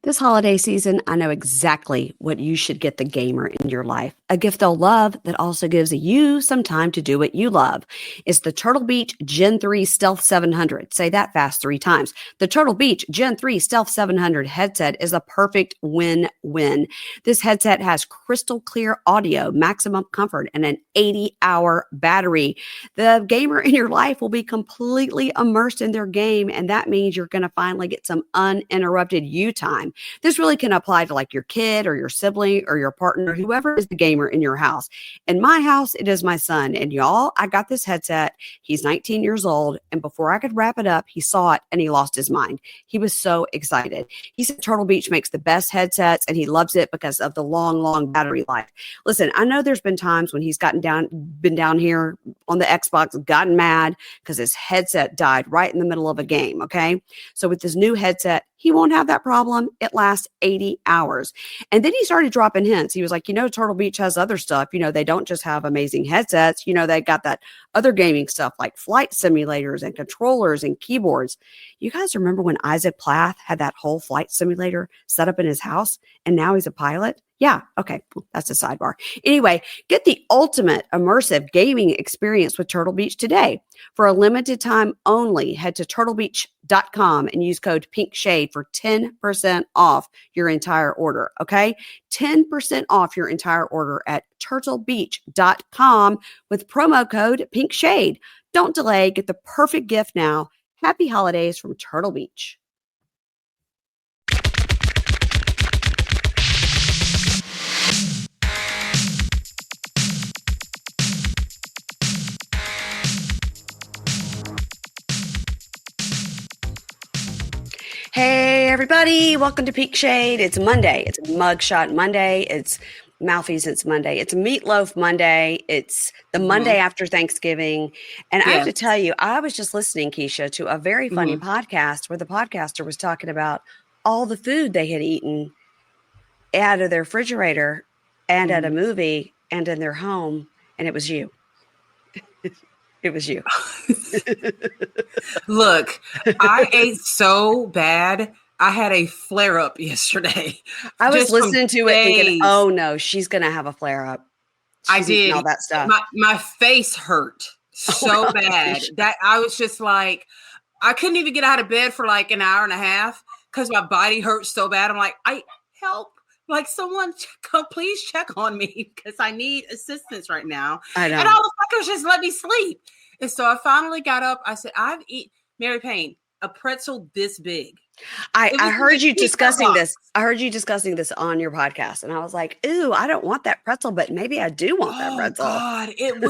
This holiday season, I know exactly what you should get the gamer in your life. A gift they'll love that also gives you some time to do what you love. It's the Turtle Beach Gen 3 Stealth 700. Say that fast 3 times. The Turtle Beach Gen 3 Stealth 700 headset is a perfect win-win. This headset has crystal clear audio, maximum comfort, and an 80-hour battery. The gamer in your life will be completely immersed in their game, and that means you're going to finally get some uninterrupted you time. This really can apply to like your kid or your sibling or your partner, whoever is the gamer in your house. In my house, it is my son. And y'all, I got this headset. He's 19 years old. And before I could wrap it up, he saw it and he lost his mind. He was so excited. He said Turtle Beach makes the best headsets and he loves it because of the long battery life. Listen, I know there's been times when he's been down here on the Xbox, gotten mad because his headset died right in the middle of a game. Okay. So with this new headset, he won't have that problem. It lasts 80 hours. And then he started dropping hints. He was like, Turtle Beach has other stuff. They don't just have amazing headsets. They got that other gaming stuff like flight simulators and controllers and keyboards. You guys remember when Isaac Plath had that whole flight simulator set up in his house and now he's a pilot? Yeah. Okay. That's a sidebar. Anyway, get the ultimate immersive gaming experience with Turtle Beach today. For a limited time only, head to turtlebeach.com and use code PINKSHADE for 10% off your entire order. Okay. 10% off your entire order at turtlebeach.com with promo code PINKSHADE. Don't delay. Get the perfect gift now. Happy holidays from Turtle Beach. Hey, everybody. Welcome to Peak Shade. It's Monday. It's Mugshot Monday. It's Malfeasance Monday. It's Meatloaf Monday. It's the Monday after Thanksgiving. And I have to tell you, I was just listening, Keisha, to a very funny podcast where the podcaster was talking about all the food they had eaten out of their refrigerator and at a movie and in their home. And it was you. It was you. Look, I ate so bad. I had a flare up yesterday. I was listening to it thinking, oh no, she's going to have a flare up. I did. All that stuff. My face hurt so bad that I was just like, I couldn't even get out of bed for like an hour and a half because my body hurt so bad. I'm like, help. Like someone please check on me because I need assistance right now. I know. And all the fuckers just let me sleep. And so I finally got up. I said, I've eaten, Mary Payne, a pretzel this big. I heard you discussing this. I heard you discussing this on your podcast. And I was like, ooh, I don't want that pretzel, but maybe I do want that pretzel. God, it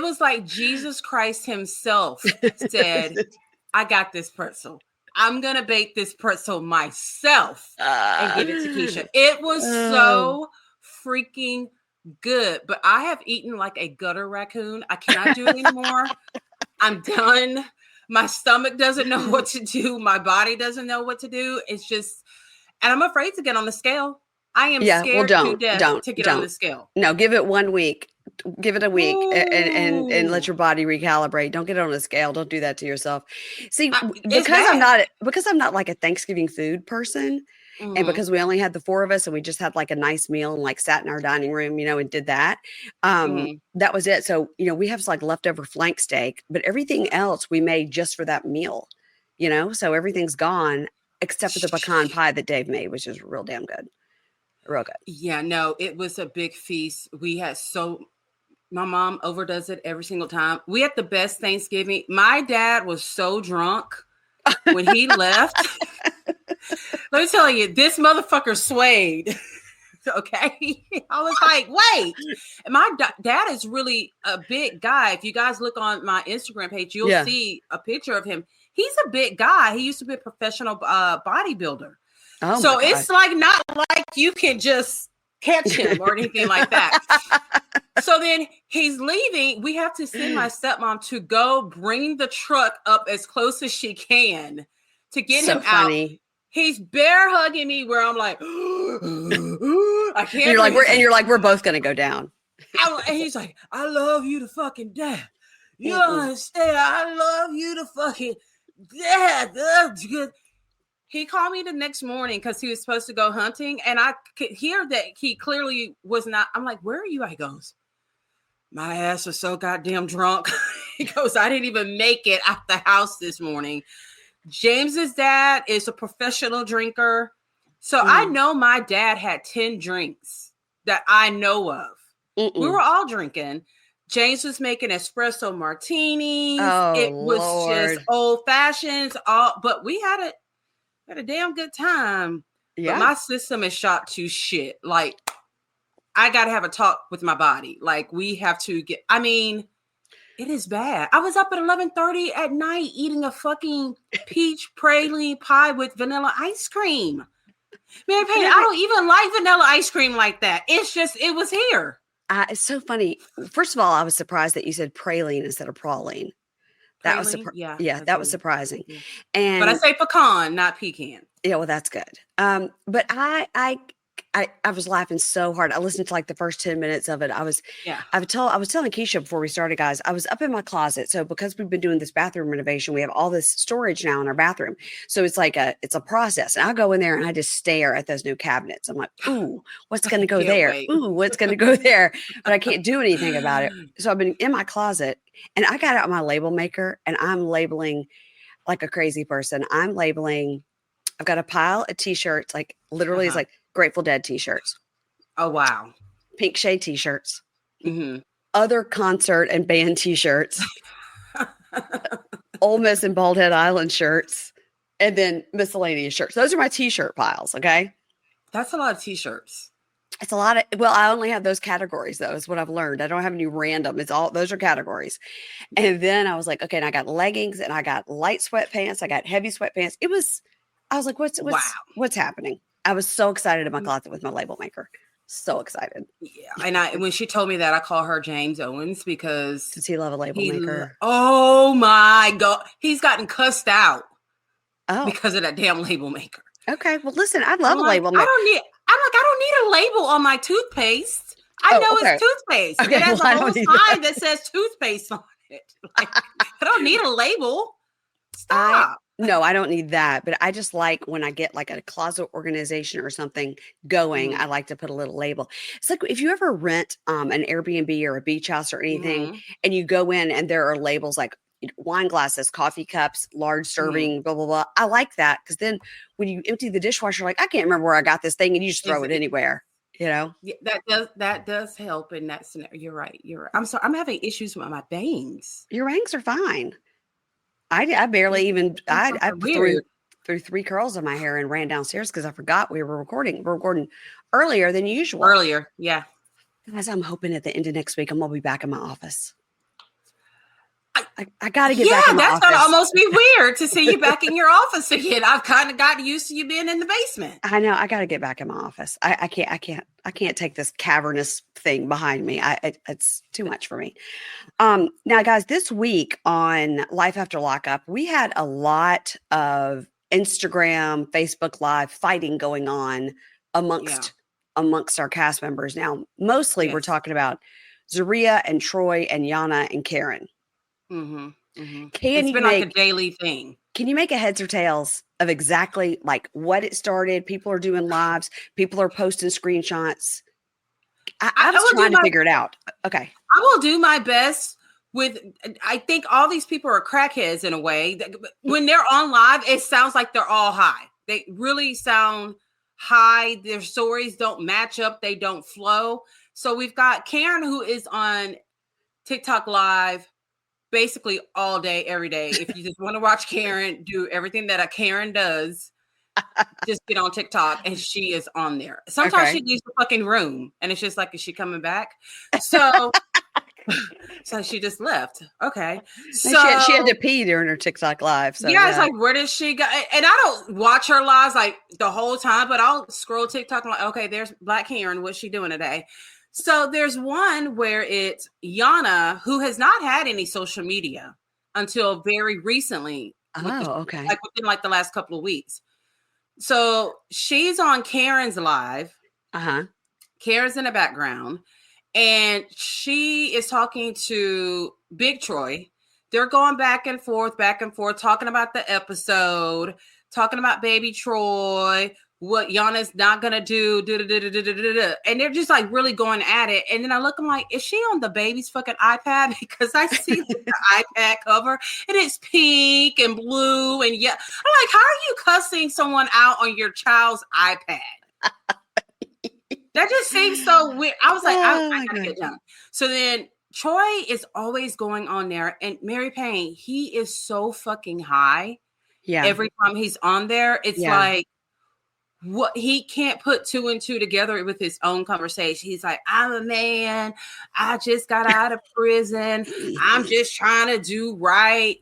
was like Jesus Christ himself said, I got this pretzel. I'm going to bake this pretzel myself and give it to Keisha. It was so freaking good. But I have eaten like a gutter raccoon. I cannot do it anymore. I'm done. My stomach doesn't know what to do. My body doesn't know what to do. It's just, and I'm afraid to get on the scale. I am scared to death to get on the scale. No, give it 1 week. Give it a week and let your body recalibrate. Don't get it on a scale. Don't do that to yourself. See, because I'm not like a Thanksgiving food person, and because we only had the 4 of us and we just had like a nice meal and like sat in our dining room, and did that. That was it. So, we have like leftover flank steak, but everything else we made just for that meal, so everything's gone except for the pecan pie that Dave made, which is real damn good. Real good. Yeah, no, it was a big feast. We had my mom overdoes it every single time. We had the best Thanksgiving. My dad was so drunk when he left. Let me tell you, this motherfucker swayed. Okay. I was like, wait. And my dad is really a big guy. If you guys look on my Instagram page, you'll see a picture of him. He's a big guy. He used to be a professional bodybuilder. Oh, so it's like not like you can just catch him or anything like that. So then he's leaving. We have to send my stepmom to go bring the truck up as close as she can to get him out. He's bear hugging me where I'm like, I can't. You're like, we're both gonna go down. And he's like, I love you to fucking death. You don't understand. I love you to fucking death. That's good. He called me the next morning because he was supposed to go hunting, and I could hear that he clearly was not. I'm like, where are you? He goes, my ass was so goddamn drunk. He goes, I didn't even make it out the house this morning. James's dad is a professional drinker. So I know my dad had 10 drinks that I know of. We were all drinking. James was making espresso martinis. It was just old fashions. But we had a damn good time. Yeah. But my system is shot to shit. Like, I got to have a talk with my body. Like, we have to get, I mean, it is bad. I was up at 11:30 at night eating a fucking peach praline pie with vanilla ice cream. Mary Payne, I don't even like vanilla ice cream like that. It's just, it was here. It's so funny. First of all, I was surprised that you said praline instead of praline. That was that was surprising. Yeah. But I say pecan, not pecan. Yeah, well, that's good. But I was laughing so hard. I listened to like the first 10 minutes of it. I was telling Keisha before we started, guys, I was up in my closet. So because we've been doing this bathroom renovation, we have all this storage now in our bathroom. So it's like it's a process. And I go in there and I just stare at those new cabinets. I'm like, ooh, what's going to go there? Wait. Ooh, what's going to go there? But I can't do anything about it. So I've been in my closet and I got out my label maker and I'm labeling like a crazy person. I've got a pile of t-shirts, like literally it's like Grateful Dead t-shirts. Oh, wow. Pink Shade t-shirts. Other concert and band t-shirts. Ole Miss and Bald Head Island shirts. And then miscellaneous shirts. Those are my t-shirt piles, okay? That's a lot of t-shirts. It's a lot of, well, I only have those categories, though, is what I've learned. I don't have any random. It's all, those are categories. And then I was like, okay, and I got leggings and I got light sweatpants. I got heavy sweatpants. I was like, what's happening? I was so excited in my closet with my label maker. So excited. Yeah. And when she told me that, I call her James Owens because does he love a label maker? Oh my God. He's gotten cussed out because of that damn label maker. Okay. Well, listen, I love a label maker. I don't need a label on my toothpaste. I know it's toothpaste. Okay, it has a whole sign that says toothpaste on it. Like, I don't need a label. Stop. No, I don't need that. But I just like when I get like a closet organization or something going, I like to put a little label. It's like if you ever rent an Airbnb or a beach house or anything, and you go in and there are labels like wine glasses, coffee cups, large serving, blah, blah, blah. I like that because then when you empty the dishwasher, like, I can't remember where I got this thing, and you just throw it anywhere, you know? Yeah, that does help in that scenario. You're right. I'm sorry. I'm having issues with my bangs. Your bangs are fine. I barely even, I threw 3 curls in my hair and ran downstairs because I forgot we were recording. We're recording earlier than usual. Earlier, yeah. Guys, I'm hoping at the end of next week, I'm going to be back in my office. I got to get back in my office. Yeah, that's going to almost be weird to see you back in your office again. I've kind of gotten used to you being in the basement. I know. I got to get back in my office. I can't take this cavernous thing behind me. It's too much for me. Now, guys, this week on Life After Lockup, we had a lot of Instagram, Facebook Live fighting going on amongst our cast members. Now, mostly we're talking about Zaria and Troy and Yana and Karen. It's been like a daily thing. Can you make a heads or tails of exactly like what it started? People are doing lives. People are posting screenshots. I was trying to figure it out. Okay. I will do my best with, I think all these people are crackheads in a way. When they're on live, it sounds like they're all high. They really sound high. Their stories don't match up. They don't flow. So we've got Karen, who is on TikTok live basically all day, every day. If you just want to watch Karen do everything that a Karen does, just get on TikTok and she is on there. Sometimes she leaves the fucking room and it's just like, is she coming back? So, so she just left. Okay. So she had to pee during her TikTok live. So it's like, where does she go? And I don't watch her lives like the whole time, but I'll scroll TikTok and like, okay, there's Black Karen. What's she doing today? So there's one where it's Yana, who has not had any social media until very recently. Okay. Like within like the last couple of weeks. So she's on Karen's live. Karen's in the background. And she is talking to Big Troy. They're going back and forth, talking about the episode. talking about baby Troy, what Yana's not gonna do, and they're just like really going at it. And then I look, I'm like, is she on the baby's fucking iPad? Because I see the iPad cover and it's pink and blue and yeah. I'm like, how are you cussing someone out on your child's iPad? That just seems so weird. I was like, I gotta get done. So then Troy is always going on there, and Mary Payne, he is so fucking high. Yeah. Every time he's on there, it's like what he can't put two and two together with his own conversation. He's like, I'm a man. I just got out of prison. I'm just trying to do right.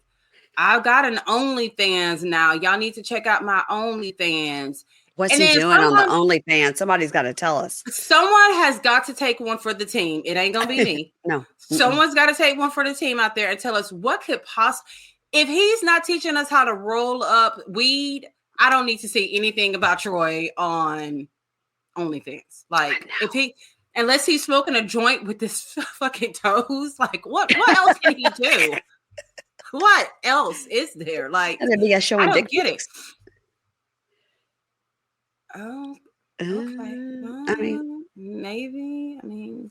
I've got an OnlyFans now. Y'all need to check out my OnlyFans. What's he doing on the OnlyFans? Somebody's got to tell us. Someone has got to take one for the team. It ain't going to be me. No. Someone's got to take one for the team out there and tell us what could possibly, if he's not teaching us how to roll up weed, I don't need to see anything about Troy on OnlyFans. Like unless he's smoking a joint with his fucking toes, like what else can he do? What else is there? Like, and be showing dick pics. Oh, okay. Maybe. I mean,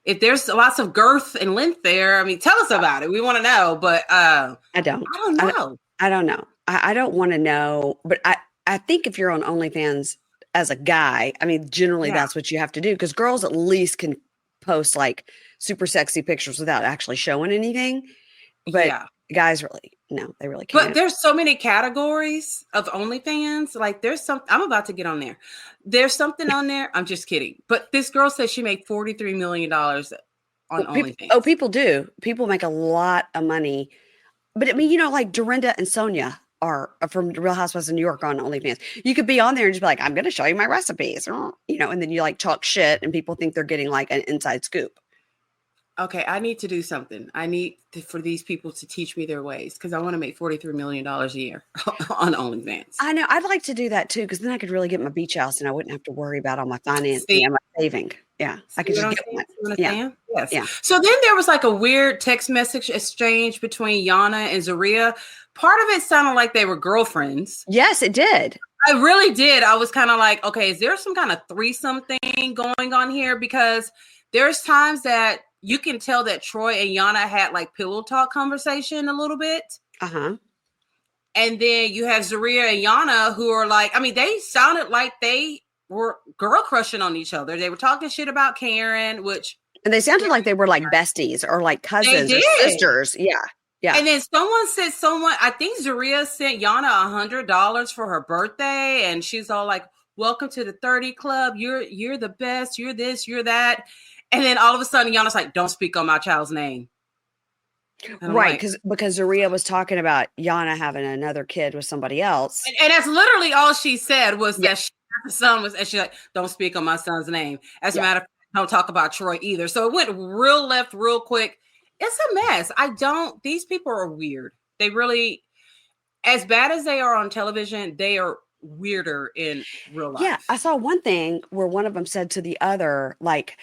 if there's lots of girth and length there, I mean, tell us about it. We want to know, but I don't know. I don't know. I don't want to know, but I think if you're on OnlyFans as a guy, I mean, generally that's what you have to do because girls at least can post like super sexy pictures without actually showing anything. But guys they really can't. But there's so many categories of OnlyFans. Like there's I'm about to get on there. There's something on there. I'm just kidding. But this girl says she made $43 million on OnlyFans. People do. People make a lot of money. But I mean, like Dorinda and Sonia are from Real Housewives of New York on OnlyFans. You could be on there and just be like, I'm going to show you my recipes, and then you like talk shit and people think they're getting like an inside scoop. Okay, I need to do something. I need for these people to teach me their ways because I want to make $43 million a year on OnlyFans. I know. I'd like to do that too because then I could really get my beach house and I wouldn't have to worry about all my financing and my saving. Yeah, I could just get one. Yes. Yeah. So then there was like a weird text message exchange between Yana and Zaria. Part of it sounded like they were girlfriends. Yes, it did. I really did. I was kind of like, okay, is there some kind of threesome thing going on here? Because there's times that you can tell that Troy and Yana had like pillow talk conversation a little bit. Uh-huh. And then you have Zaria and Yana who are like, I mean, they sounded like they were girl crushing on each other. They were talking shit about Karen, and they sounded like they were like besties or like cousins or sisters. Yeah. Yeah. And then I think Zaria sent Yana $100 for her birthday. And she's all like, welcome to the 30 club. You're the best. You're this, you're that. And then all of a sudden, Yana's like, don't speak on my child's name. Right, because Zaria was talking about Yana having another kid with somebody else. And that's literally all she said was that the son was, and she's like, don't speak on my son's name. As a matter of fact, don't talk about Troy either. So it went real left real quick. It's a mess. These people are weird. They really, as bad as they are on television, they are weirder in real life. Yeah, I saw one thing where one of them said to the other, like,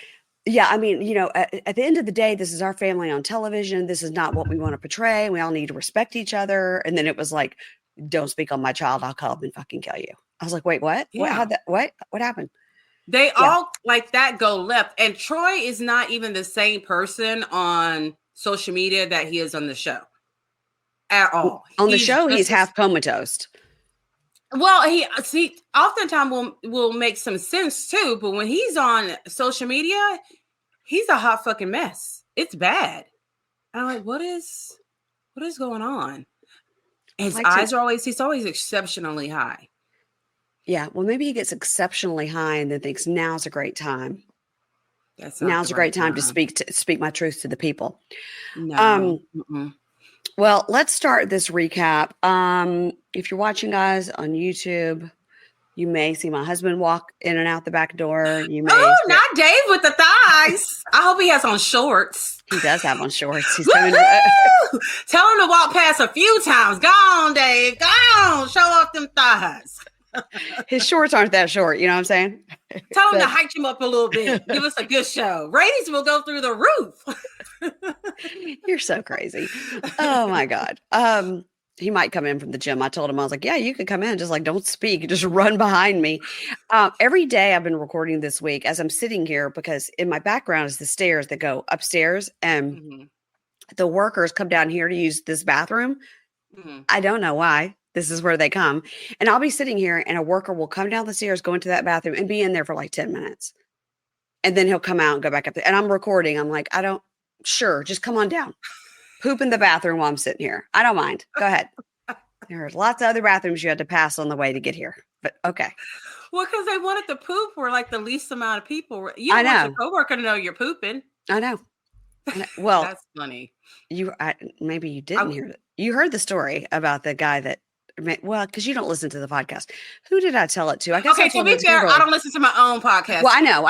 yeah, I mean, at the end of the day, this is our family on television. This is not what we want to portray. We all need to respect each other. And then it was like, don't speak on my child. I'll come and fucking kill you. I was like, wait, what? Yeah. What happened? They all like that go left. And Troy is not even the same person on social media that he is on the show at all. On the show, he's half comatose. Well, he oftentimes will make some sense too, but when he's on social media, he's a hot fucking mess. It's bad. I'm like, what is going on? His eyes he's always exceptionally high. Yeah, well, maybe he gets exceptionally high and then thinks now's a great time. Now's a great time to speak my truth to the people. No. Well, let's start this recap. If you're watching guys on YouTube, you may see my husband walk in and out the back door. You may not Dave with the thighs. I hope he has on shorts. He does have on shorts. He's coming. Tell him to walk past a few times. Go on, Dave. Go on. Show off them thighs. His shorts aren't that short. You know what I'm saying? Tell him to hike him up a little bit. Give us a good show. Ratings will go through the roof. You're so crazy. Oh my God. He might come in from the gym. I told him, I was like, yeah, you could come in. Just like, don't speak. Just run behind me. Every day I've been recording this week as I'm sitting here because in my background is the stairs that go upstairs and Mm-hmm. the workers come down here to use this bathroom. Mm-hmm. I don't know why. This is where they come. And I'll be sitting here and a worker will come down the stairs, go into that bathroom and be in there for like 10 minutes. And then he'll come out and go back up there. And I'm recording. I'm like, sure, just come on down. Poop in the bathroom while I'm sitting here. I don't mind. Go ahead. There's lots of other bathrooms you had to pass on the way to get here. But okay. Well, because they wanted to poop where like the least amount of people. You I don't want know. your coworker to know you're pooping. I know. Well, that's funny. Maybe you didn't hear it. You heard the story about the guy that, well, because you don't listen to the podcast. Who did I tell it to? I guess okay, to be fair, I don't listen to my own podcast. Well, I know.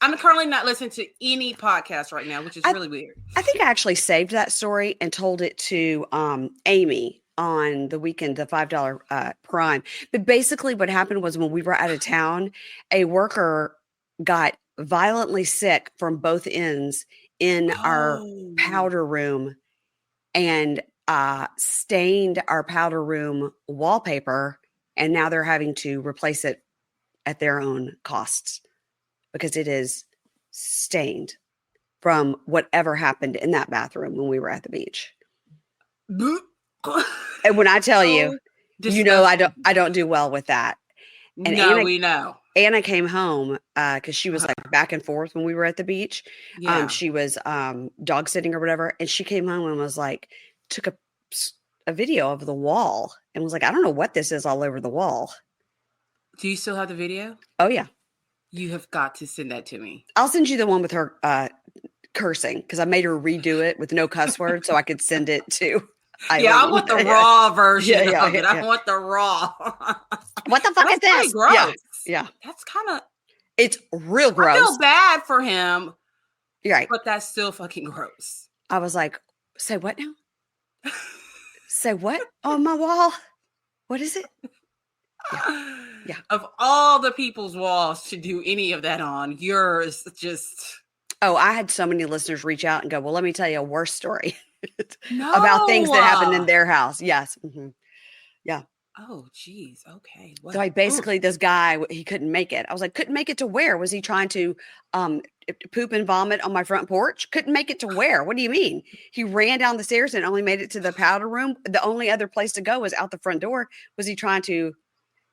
I'm currently not listening to any podcast right now, which is really weird. I think I actually saved that story and told it to Amy on the weekend, the $5 Prime. But basically what happened was when we were out of town, a worker got violently sick from both ends in our powder room and stained our powder room wallpaper. And now they're having to replace it at their own costs because it is stained from whatever happened in that bathroom when we were at the beach. And when I tell you, you know, I don't do well with that. And no, we know. Anna came home because she was like back and forth when we were at the beach. Yeah. She was dog sitting or whatever. And she came home and was like, took a video of the wall and was like, I don't know what this is all over the wall. Do you still have the video? Oh, yeah. You have got to send that to me. I'll send you the one with her cursing because I made her redo it with no cuss words so I could send it to Eileen. Yeah, I want the raw version of it. Yeah. I want the raw. What the fuck is this? Gross. Yeah. That's kind of. It's real gross. I feel bad for him. You're right. But that's still fucking gross. I was like, say what now? Say what on my wall? What is it? Yeah. Of all the people's walls to do any of that on, yours just. Oh, I had so many listeners reach out and go, well, let me tell you a worse story about things that happened in their house. Yes. Mm-hmm. Yeah. Oh, geez. Okay. What? So basically this guy, he couldn't make it. I was like, couldn't make it to where? Was he trying to poop and vomit on my front porch? Couldn't make it to where? What do you mean? He ran down the stairs and only made it to the powder room. The only other place to go was out the front door. Was he trying to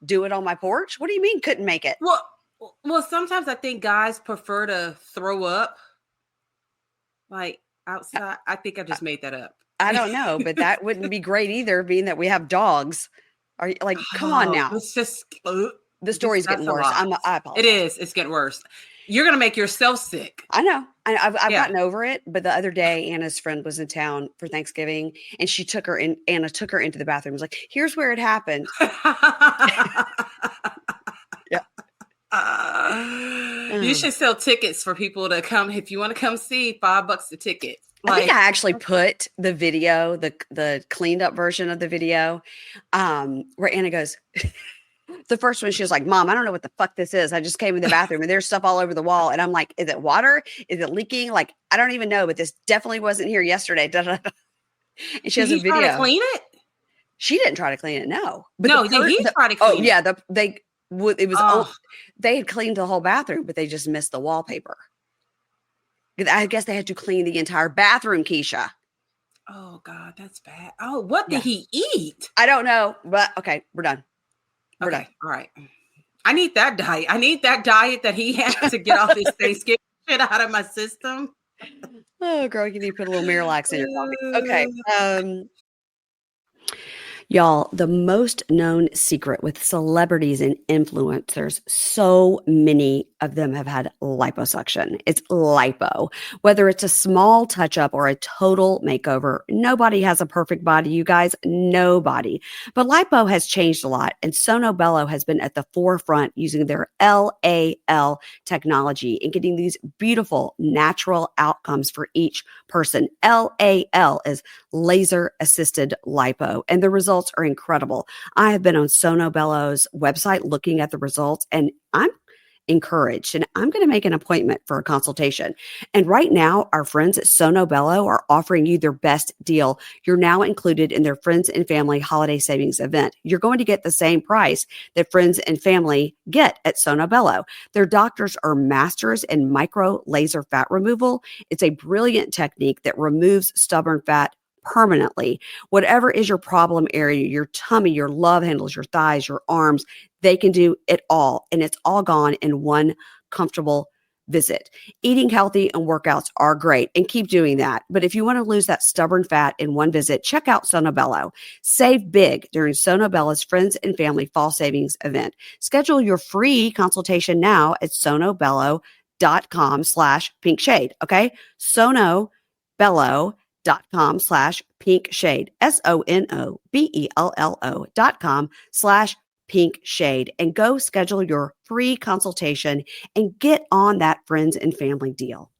do it on my porch? What do you mean couldn't make it? Well, sometimes I think guys prefer to throw up like outside. I think I just made that up. I don't know, but that wouldn't be great either, being that we have dogs. Are you like, come on now. It's just the story's getting worse. I apologize. It is. It's getting worse. You're going to make yourself sick. I know. I've gotten over it. But the other day, Anna's friend was in town for Thanksgiving and she took her in. Anna took her into the bathroom. Was like, here's where it happened. Yeah. You should sell tickets for people to come. If you want to come see, $5 a ticket. I think I actually put the video, the cleaned up version of the video, where Anna goes, the first one, she was like, Mom, I don't know what the fuck this is. I just came in the bathroom and there's stuff all over the wall. And I'm like, is it water? Is it leaking? Like, I don't even know, but this definitely wasn't here yesterday. And she has a video. Try to clean it? She didn't try to clean it. No. But he tried to clean it. Oh, yeah. They had cleaned the whole bathroom, but they just missed the wallpaper. I guess they had to clean the entire bathroom, Keisha. Oh, God, that's bad. Oh, what did he eat? I don't know, but okay, we're done. We're done. All right. I need that diet. I need that diet that he had to get all this Thanksgiving shit out of my system. Oh, girl, you need to put a little Miralax in your coffee. Okay. Y'all, the most known secret with celebrities and influencers, so many of them have had liposuction. It's lipo. Whether it's a small touch-up or a total makeover, nobody has a perfect body, you guys. Nobody. But lipo has changed a lot, and Sono Bello has been at the forefront using their LAL technology and getting these beautiful natural outcomes for each person. LAL is laser-assisted lipo, and the results are incredible. I have been on Sono Bello's website looking at the results, and I'm encouraged. And I'm going to make an appointment for a consultation. And right now, our friends at Sono Bello are offering you their best deal. You're now included in their Friends and Family Holiday Savings event. You're going to get the same price that Friends and Family get at Sono Bello. Their doctors are masters in micro laser fat removal. It's a brilliant technique that removes stubborn fat permanently. Whatever is your problem area, your tummy, your love handles, your thighs, your arms, they can do it all. And it's all gone in one comfortable visit. Eating healthy and workouts are great, and keep doing that. But if you want to lose that stubborn fat in one visit, check out Sono Bello. Save big during Sono Bello's Friends and Family Fall Savings event. Schedule your free consultation now at sonobello.com/pinkshade. Okay. sonobello.com/pinkshade. sonobello.com/pinkshade, and go schedule your free consultation and get on that Friends and Family deal.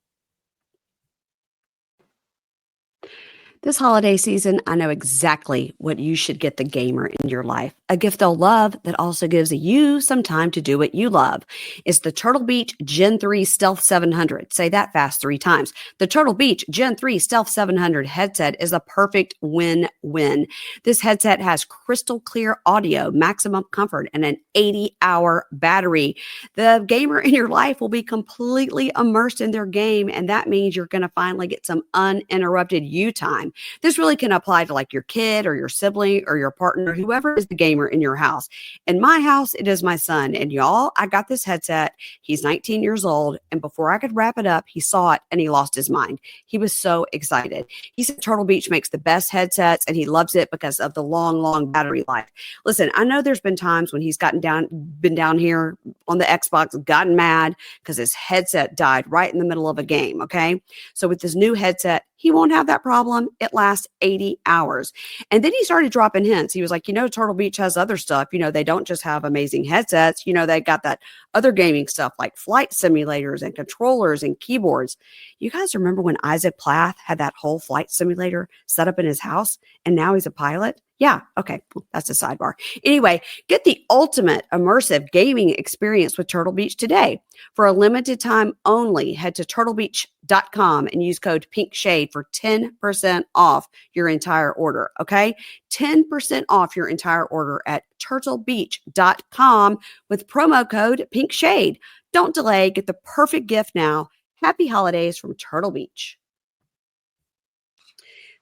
This holiday season, I know exactly what you should get the gamer in your life. A gift they'll love that also gives you some time to do what you love. It's the Turtle Beach Gen 3 Stealth 700. Say that fast 3 times. The Turtle Beach Gen 3 Stealth 700 headset is a perfect win-win. This headset has crystal clear audio, maximum comfort, and an 80-hour battery. The gamer in your life will be completely immersed in their game, and that means you're going to finally get some uninterrupted you time. This really can apply to like your kid or your sibling or your partner, whoever is the gamer in your house. In my house, it is my son. And y'all, I got this headset. He's 19 years old. And before I could wrap it up, he saw it and he lost his mind. He was so excited. He said Turtle Beach makes the best headsets and he loves it because of the long battery life. Listen, I know there's been times when he's been down here on the Xbox, gotten mad because his headset died right in the middle of a game. Okay. So with this new headset, he won't have that problem. It lasts 80 hours. And then he started dropping hints. He was like, Turtle Beach has other stuff. They don't just have amazing headsets. They got that other gaming stuff like flight simulators and controllers and keyboards. You guys remember when Isaac Plath had that whole flight simulator set up in his house and now he's a pilot? Yeah. Okay. That's a sidebar. Anyway, get the ultimate immersive gaming experience with Turtle Beach today. For a limited time only, head to turtlebeach.com and use code PINKSHADE for 10% off your entire order. Okay. 10% off your entire order at turtlebeach.com with promo code PINKSHADE. Don't delay. Get the perfect gift now. Happy holidays from Turtle Beach.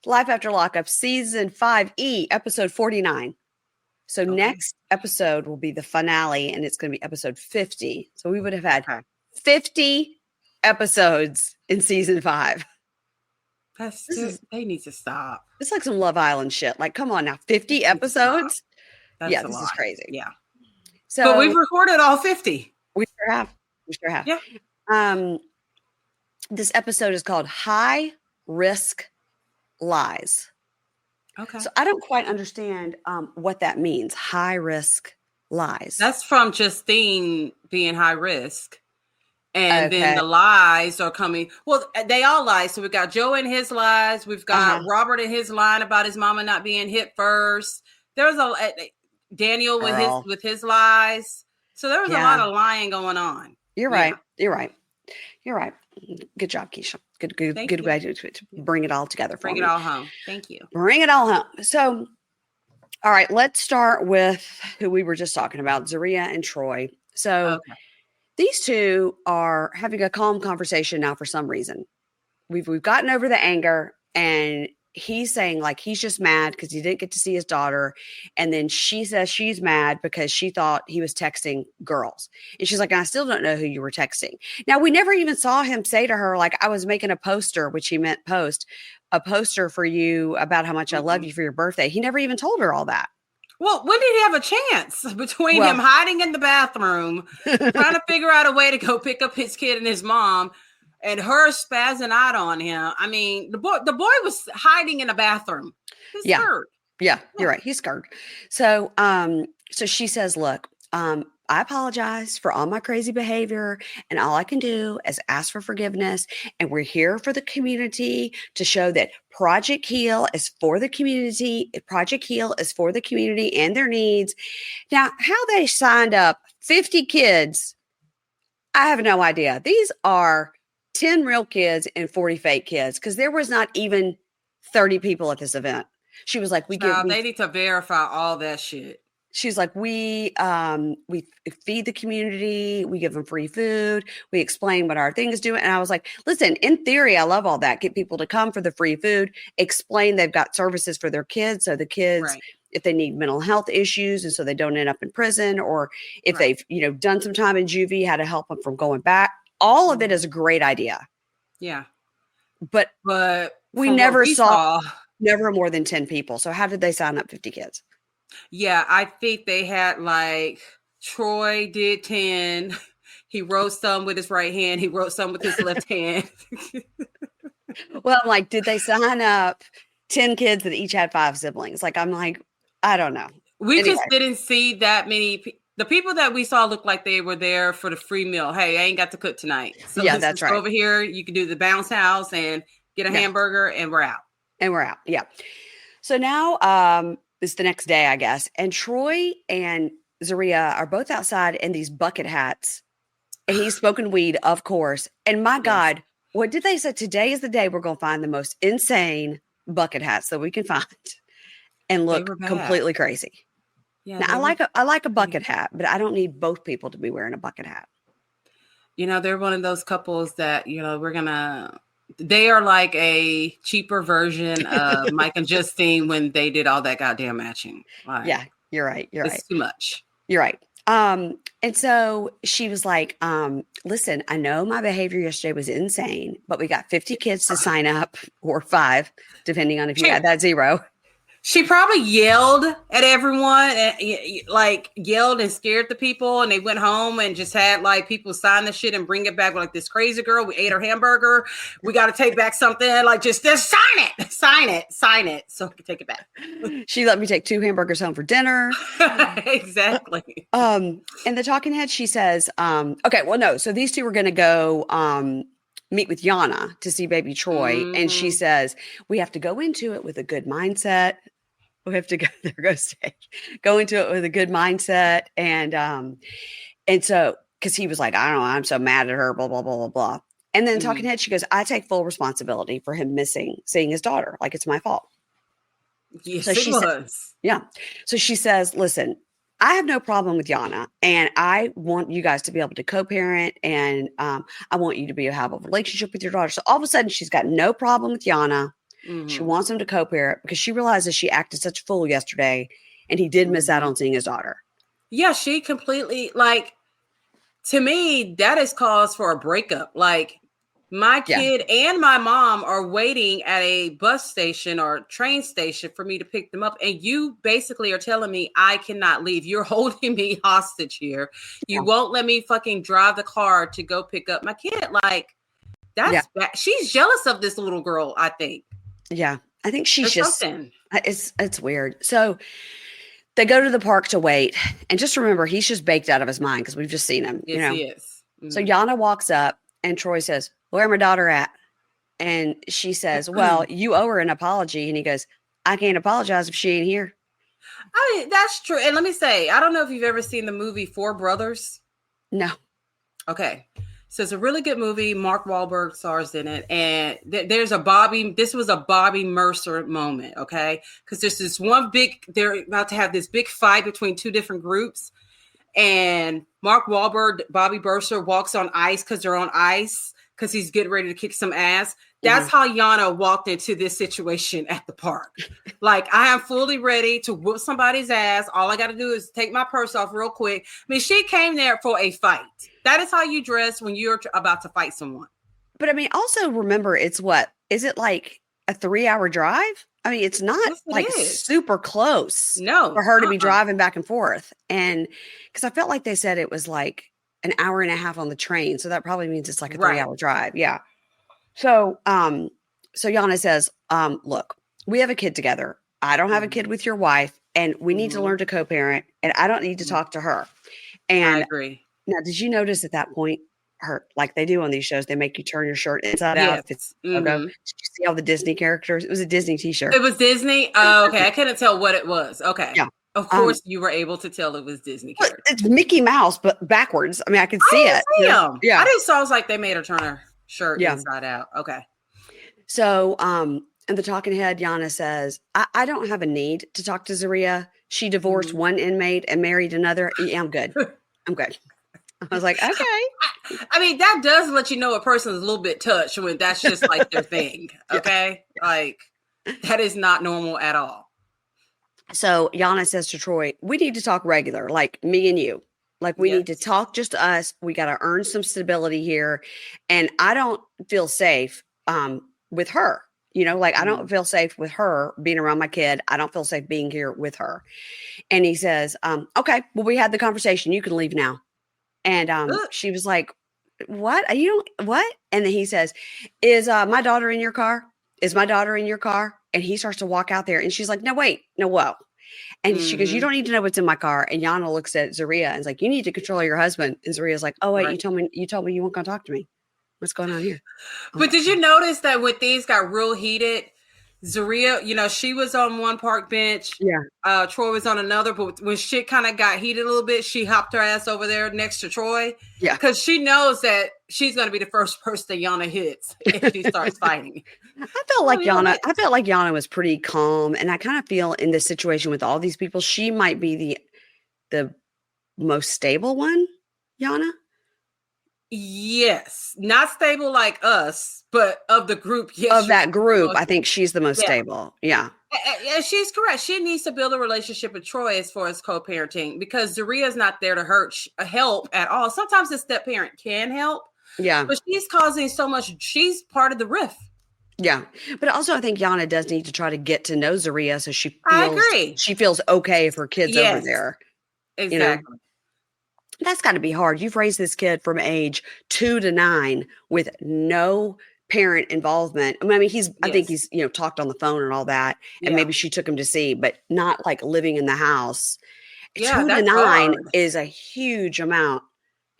Life After Lockup, Season 5E, Episode 49. So next episode will be the finale, and it's going to be Episode 50. So we would have had 50 episodes in Season 5. They need to stop. It's like some Love Island shit. Like, come on now, 50 episodes? This is crazy. Yeah. So, but we've recorded all 50. We sure have. Yeah. This episode is called High Risk Lies. Okay. So I don't quite understand what that means. High risk lies. That's from Justine being high risk. And then the lies are coming. Well, they all lie. So we've got Joe and his lies. We've got Robert and his line about his mama not being hit first. There was Daniel with his lies. So there was a lot of lying going on. You're right. You're right. Good job, Keisha. Good way to bring it all together for me. Bring it all home. Thank you. Bring it all home. So, all right, let's start with who we were just talking about, Zaria and Troy. So these two are having a calm conversation now for some reason. We've gotten over the anger, and he's saying like he's just mad because he didn't get to see his daughter. And then she says she's mad because she thought he was texting girls. And she's like, I still don't know who you were texting. Now, we never even saw him say to her, like, I was making a poster, which he meant a poster for you about how much I love you for your birthday. He never even told her all that. Well, when did he have a chance between him hiding in the bathroom, trying to figure out a way to go pick up his kid and his mom, and her spazzing out on him? I mean, the boy was hiding in a bathroom. He's scared. Yeah, you're right. He's scared. So, so she says, look, I apologize for all my crazy behavior, and all I can do is ask for forgiveness. And we're here for the community to show that Project Heal is for the community. Project Heal is for the community and their needs. Now, how they signed up 50 kids I have no idea. These are 10 real kids and 40 fake kids because there was not even 30 people at this event. She was like, They need to verify all that shit. She's like, we feed the community, we give them free food, we explain what our thing is doing. And I was like, listen, in theory, I love all that. Get people to come for the free food, explain they've got services for their kids. So the kids, Right. if they need mental health issues and so they don't end up in prison, or if Right. they've, done some time in juvie, how to help them from going back. All of it is a great idea. Yeah. But we never saw never more than 10 people. So how did they sign up 50 kids? Yeah, I think they had like Troy did 10. He wrote some with his right hand. He wrote some with his left hand. Well, I'm like, did they sign up 10 kids that each had 5 siblings? Like, I'm like, I don't know. We just didn't see that many. The people that we saw looked like they were there for the free meal. Hey, I ain't got to cook tonight. So yeah, that's right. Over here, you can do the bounce house and get a hamburger and we're out. Yeah. So now, it's the next day, I guess. And Troy and Zaria are both outside in these bucket hats. And he's smoking weed, of course. And my God, what did they say? Today is the day we're going to find the most insane bucket hats that we can find and look completely crazy. Yeah, now, I like a bucket hat, but I don't need both people to be wearing a bucket hat. They're one of those couples that, they are like a cheaper version of Mike and Justine when they did all that goddamn matching. Like, yeah, you're right. It's too much. You're right. And so she was like, listen, I know my behavior yesterday was insane, but we got 50 kids to sign up, or 5, depending on if you add that 0. She probably yelled at everyone and yelled and scared the people, and they went home and just had like people sign the shit and bring it back. We're like, this crazy girl, we ate her hamburger. We got to take back something. Like, just sign it. So I can take it back. She let me take 2 hamburgers home for dinner. Exactly. And the talking head, she says, okay, well, no. So these 2 were going to go, meet with Yana to see baby Troy. Mm-hmm. And she says, we have to go into it with a good mindset. We have to go into it with a good mindset. And so, cause he was like, I don't know, I'm so mad at her, blah, blah, blah, blah, blah. And then talking head, she goes, I take full responsibility for him seeing his daughter. Like, it's my fault. Yes, so it was. Yeah. So she says, listen, I have no problem with Yana, and I want you guys to be able to co-parent, and I want you to have a relationship with your daughter. So all of a sudden, she's got no problem with Yana. Mm-hmm. She wants him to co-parent because she realizes she acted such a fool yesterday, and he did miss out on seeing his daughter. Yeah, she completely, to me, that is cause for a breakup. Like, my kid and my mom are waiting at a bus station or train station for me to pick them up. And you basically are telling me I cannot leave. You're holding me hostage here. You won't let me fucking drive the car to go pick up my kid. Like, that's bad. She's jealous of this little girl, I think. Yeah. I think she's it's weird. So they go to the park to wait. And just remember, he's just baked out of his mind because we've just seen him. Yes, he is. Mm-hmm. So Yana walks up and Troy says, where my daughter at? And she says, well, you owe her an apology. And he goes, I can't apologize if she ain't here. I mean, that's true. And let me say, I don't know if you've ever seen the movie 4 Brothers. No. Okay. So it's a really good movie. Mark Wahlberg stars in it. And this was a Bobby Mercer moment. Okay. Because there's this they're about to have this big fight between 2 different groups. And Mark Wahlberg, Bobby Mercer walks on ice because they're on ice. Because he's getting ready to kick some ass. That's how Yana walked into this situation at the park. Like, I am fully ready to whoop somebody's ass. All I got to do is take my purse off real quick. I mean, she came there for a fight. That is how you dress when you're about to fight someone. But I mean, also remember, is it like a 3-hour drive? I mean, it's not super close. No, for her to be driving back and forth. And because I felt like they said it was like an hour and a half on the train. So that probably means it's like a 3-hour drive. Yeah. So, so Yana says, look, we have a kid together. I don't have a kid with your wife, and we need to learn to co-parent, and I don't need to talk to her. And I agree. Now, did you notice at that point, like they do on these shows, they make you turn your shirt inside out. If it's logo. Did you see all the Disney characters? It was a Disney t-shirt. It was Disney. Oh, okay. I couldn't tell what it was. Okay. Yeah. Of course, you were able to tell it was Disney characters. It's Mickey Mouse, but backwards. I mean, I could see I it. didn't see them. Yeah. I just saw it was like they made her turn her shirt Yeah. inside out. Okay. So, and the talking head, Yana says, I don't have a need to talk to Zaria. She divorced one inmate and married another. Yeah, I'm good. I'm good. I was like, okay. I mean, that does let you know a person is a little bit touched when that's just like their thing. Okay. Yeah. Like, that is not normal at all. So Yana says to Troy, we need to talk regular, like me and you. Like we need to talk just to us. We got to earn some stability here. And I don't feel safe with her. You know, like I don't feel safe with her being around my kid. I don't feel safe being here with her. And he says, okay, well, we had the conversation. You can leave now. And she was like, what? You don't, what? And then he says, is my daughter in your car? Is my daughter in your car? And he starts to walk out there. And she's like, no, wait, no, whoa. And she goes, you don't need to know what's in my car. And Yana looks at Zaria and is like, you need to control your husband. And Zaria's like, oh, wait, you told me you weren't going to talk to me. What's going on here? But did you notice that when things got real heated, Zaria, you know, she was on one park bench. Yeah. Troy was on another. But when shit kind of got heated a little bit, she hopped her ass over there next to Troy. Yeah. Because she knows that she's going to be the first person that Yana hits if she starts fighting. I felt like Yana was pretty calm. And I kind of feel in this situation with all these people, she might be the most stable one, Yana. Yes, not stable like us, but of the group. Yes, of that group, I think she's the most stable. Yeah. And she's correct. She needs to build a relationship with Troy as far as co-parenting because Zaria's not there to help at all. Sometimes the step parent can help. Yeah. But she's causing so much. She's part of the rift. Yeah. But also I think Yana does need to try to get to know Zaria so I agree. She feels okay if her kid's over there. Exactly. You know? That's got to be hard. You've raised this kid from age 2 to 9 with no parent involvement. I mean, I think he's, talked on the phone and all that. And maybe she took him to see, but not like living in the house. 2 to 9 hard. Is a huge amount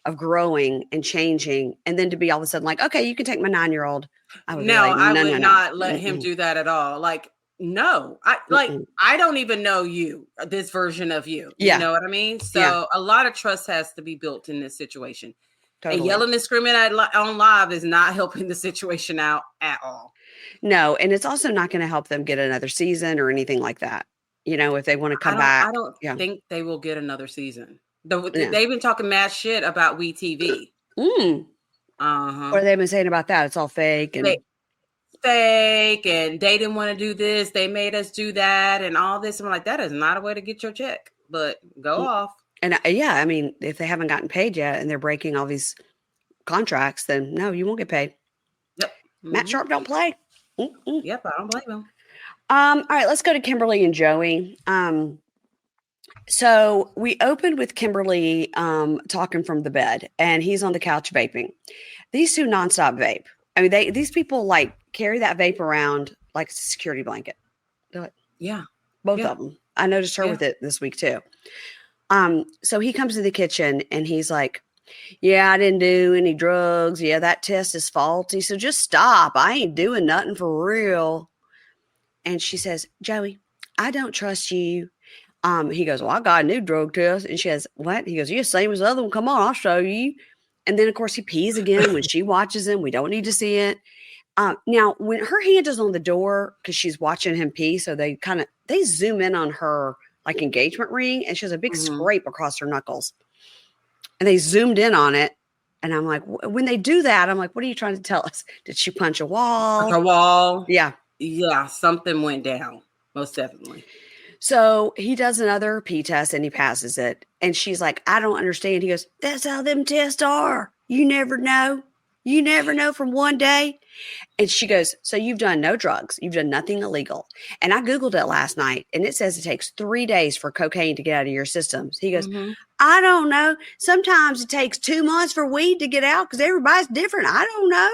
of growing and changing. And then to be all of a sudden like, okay, you can take my 9-year-old. I would not let him do that at all. Like, no, I don't even know you, this version of you. You know what I mean? So a lot of trust has to be built in this situation. Totally. And yelling and screaming on live is not helping the situation out at all. No, and it's also not going to help them get another season or anything like that. If they want to come back. I don't think they will get another season. They've been talking mad shit about WeTV. What have they been saying about that? It's all fake and fake, and they didn't want to do this. They made us do that, and all this. I'm like, that is not a way to get your check. But go off. And I mean, if they haven't gotten paid yet, and they're breaking all these contracts, then no, you won't get paid. Yep. Matt Sharp don't play. Yep, I don't blame him. All right, let's go to Kimberly and Joey. So we opened with Kimberly talking from the bed, and he's on the couch vaping. These two nonstop vape. I mean, these people like carry that vape around like it's a security blanket. Yeah, both of them. I noticed her with it this week too. So he comes to the kitchen and he's like, "Yeah, I didn't do any drugs. Yeah, that test is faulty. So just stop. I ain't doing nothing for real." And she says, "Joey, I don't trust you." He goes, "Well, I got a new drug test." And she says, "What?" He goes, "Yeah, same as the other one. Come on, I'll show you." And then, of course, he pees again when she watches him. We don't need to see it. Now, when her hand is on the door because she's watching him pee, so they zoom in on her like engagement ring, and she has a big scrape across her knuckles. And they zoomed in on it. And I'm like, when they do that, I'm like, what are you trying to tell us? Did she punch a wall? Punch a wall. Yeah. Yeah, something went down. Most definitely. So he does another pee test and he passes it. And she's like, "I don't understand." He goes, "That's how them tests are. You never know. You never know from one day." And she goes, "So you've done no drugs. You've done nothing illegal." And I Googled it last night and it says it takes 3 days for cocaine to get out of your systems. He goes, "I don't know. Sometimes it takes 2 months for weed to get out because everybody's different. I don't know."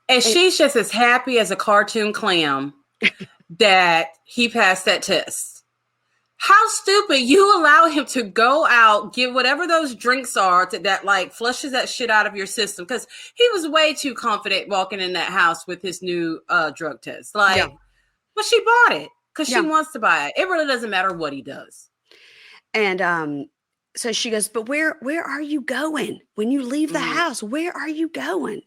And she's just as happy as a cartoon clam that he passed that test. How stupid. You allow him to go out, get whatever those drinks are that like flushes that shit out of your system. Because he was way too confident walking in that house with his new drug test. Like, but she bought it. because she Yeah. wants to buy it. It really doesn't matter what he does. And so she goes, but where are you going when you leave the house? Where are you going?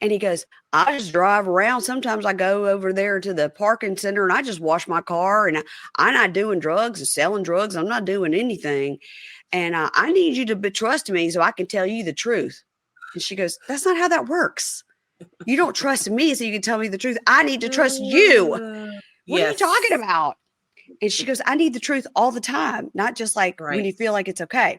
And he goes, I just drive around. Sometimes I go over there to the parking center and I just wash my car, and I'm not doing drugs and selling drugs. I'm not doing anything. And I need you to trust me so I can tell you the truth. And she goes, that's not how that works. You don't trust me so you can tell me the truth. I need to trust you. What are you talking about? And she goes, I need the truth all the time, not just like when you feel like it's okay.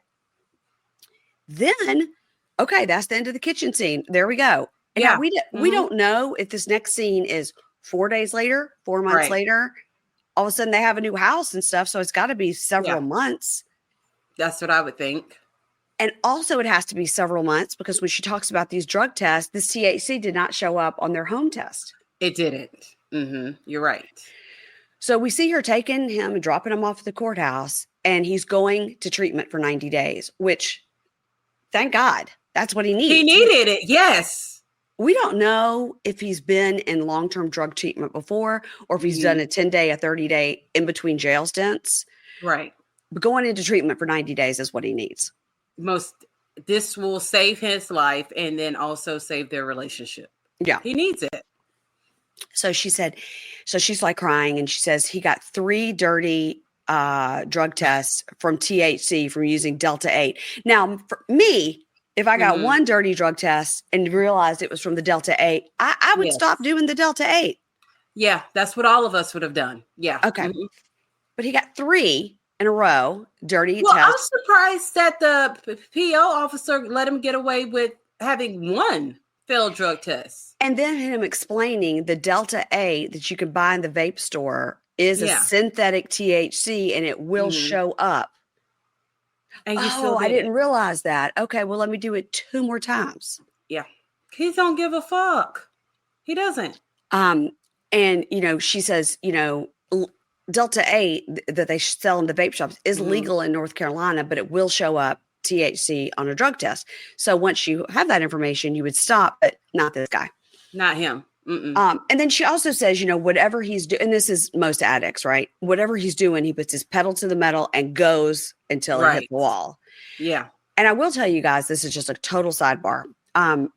Then, okay, that's the end of the kitchen scene. There we go. And now we don't know if this next scene is 4 days later, 4 months later. All of a sudden they have a new house and stuff. So it's got to be several months. That's what I would think. And also it has to be several months because when she talks about these drug tests, this THC did not show up on their home test. It didn't. You're right. So we see her taking him and dropping him off at the courthouse, and he's going to treatment for 90 days, which, thank God, that's what he needs. He needed it, yes. We don't know if he's been in long-term drug treatment before or if he's done a 10-day, a 30-day in-between jail stints. Right. But going into treatment for 90 days is what he needs. This will save his life and then also save their relationship. Yeah. He needs it. So she said, so she's like crying, and she says he got 3 dirty drug tests from THC from using Delta 8. Now, for me, if I got one dirty drug test and realized it was from the Delta 8, I would stop doing the Delta 8. Yeah, that's what all of us would have done. Yeah. Okay. But he got 3 in a row, dirty tests. I'm surprised that the PO officer let him get away with having 1 failed drug test. And then him explaining the Delta 8 that you can buy in the vape store is a synthetic THC, and it will show up. And you still I didn't realize that. Okay, well, let me do it 2 more times. Yeah. He don't give a fuck. He doesn't. And, she says, Delta 8 that they sell in the vape shops is legal in North Carolina, but it will show up THC on a drug test. So once you have that information, you would stop, but not this guy. Not him. And then she also says, whatever he's doing, and this is most addicts, right? Whatever he's doing, he puts his pedal to the metal and goes until it hits the wall. Yeah. And I will tell you guys, this is just a total sidebar.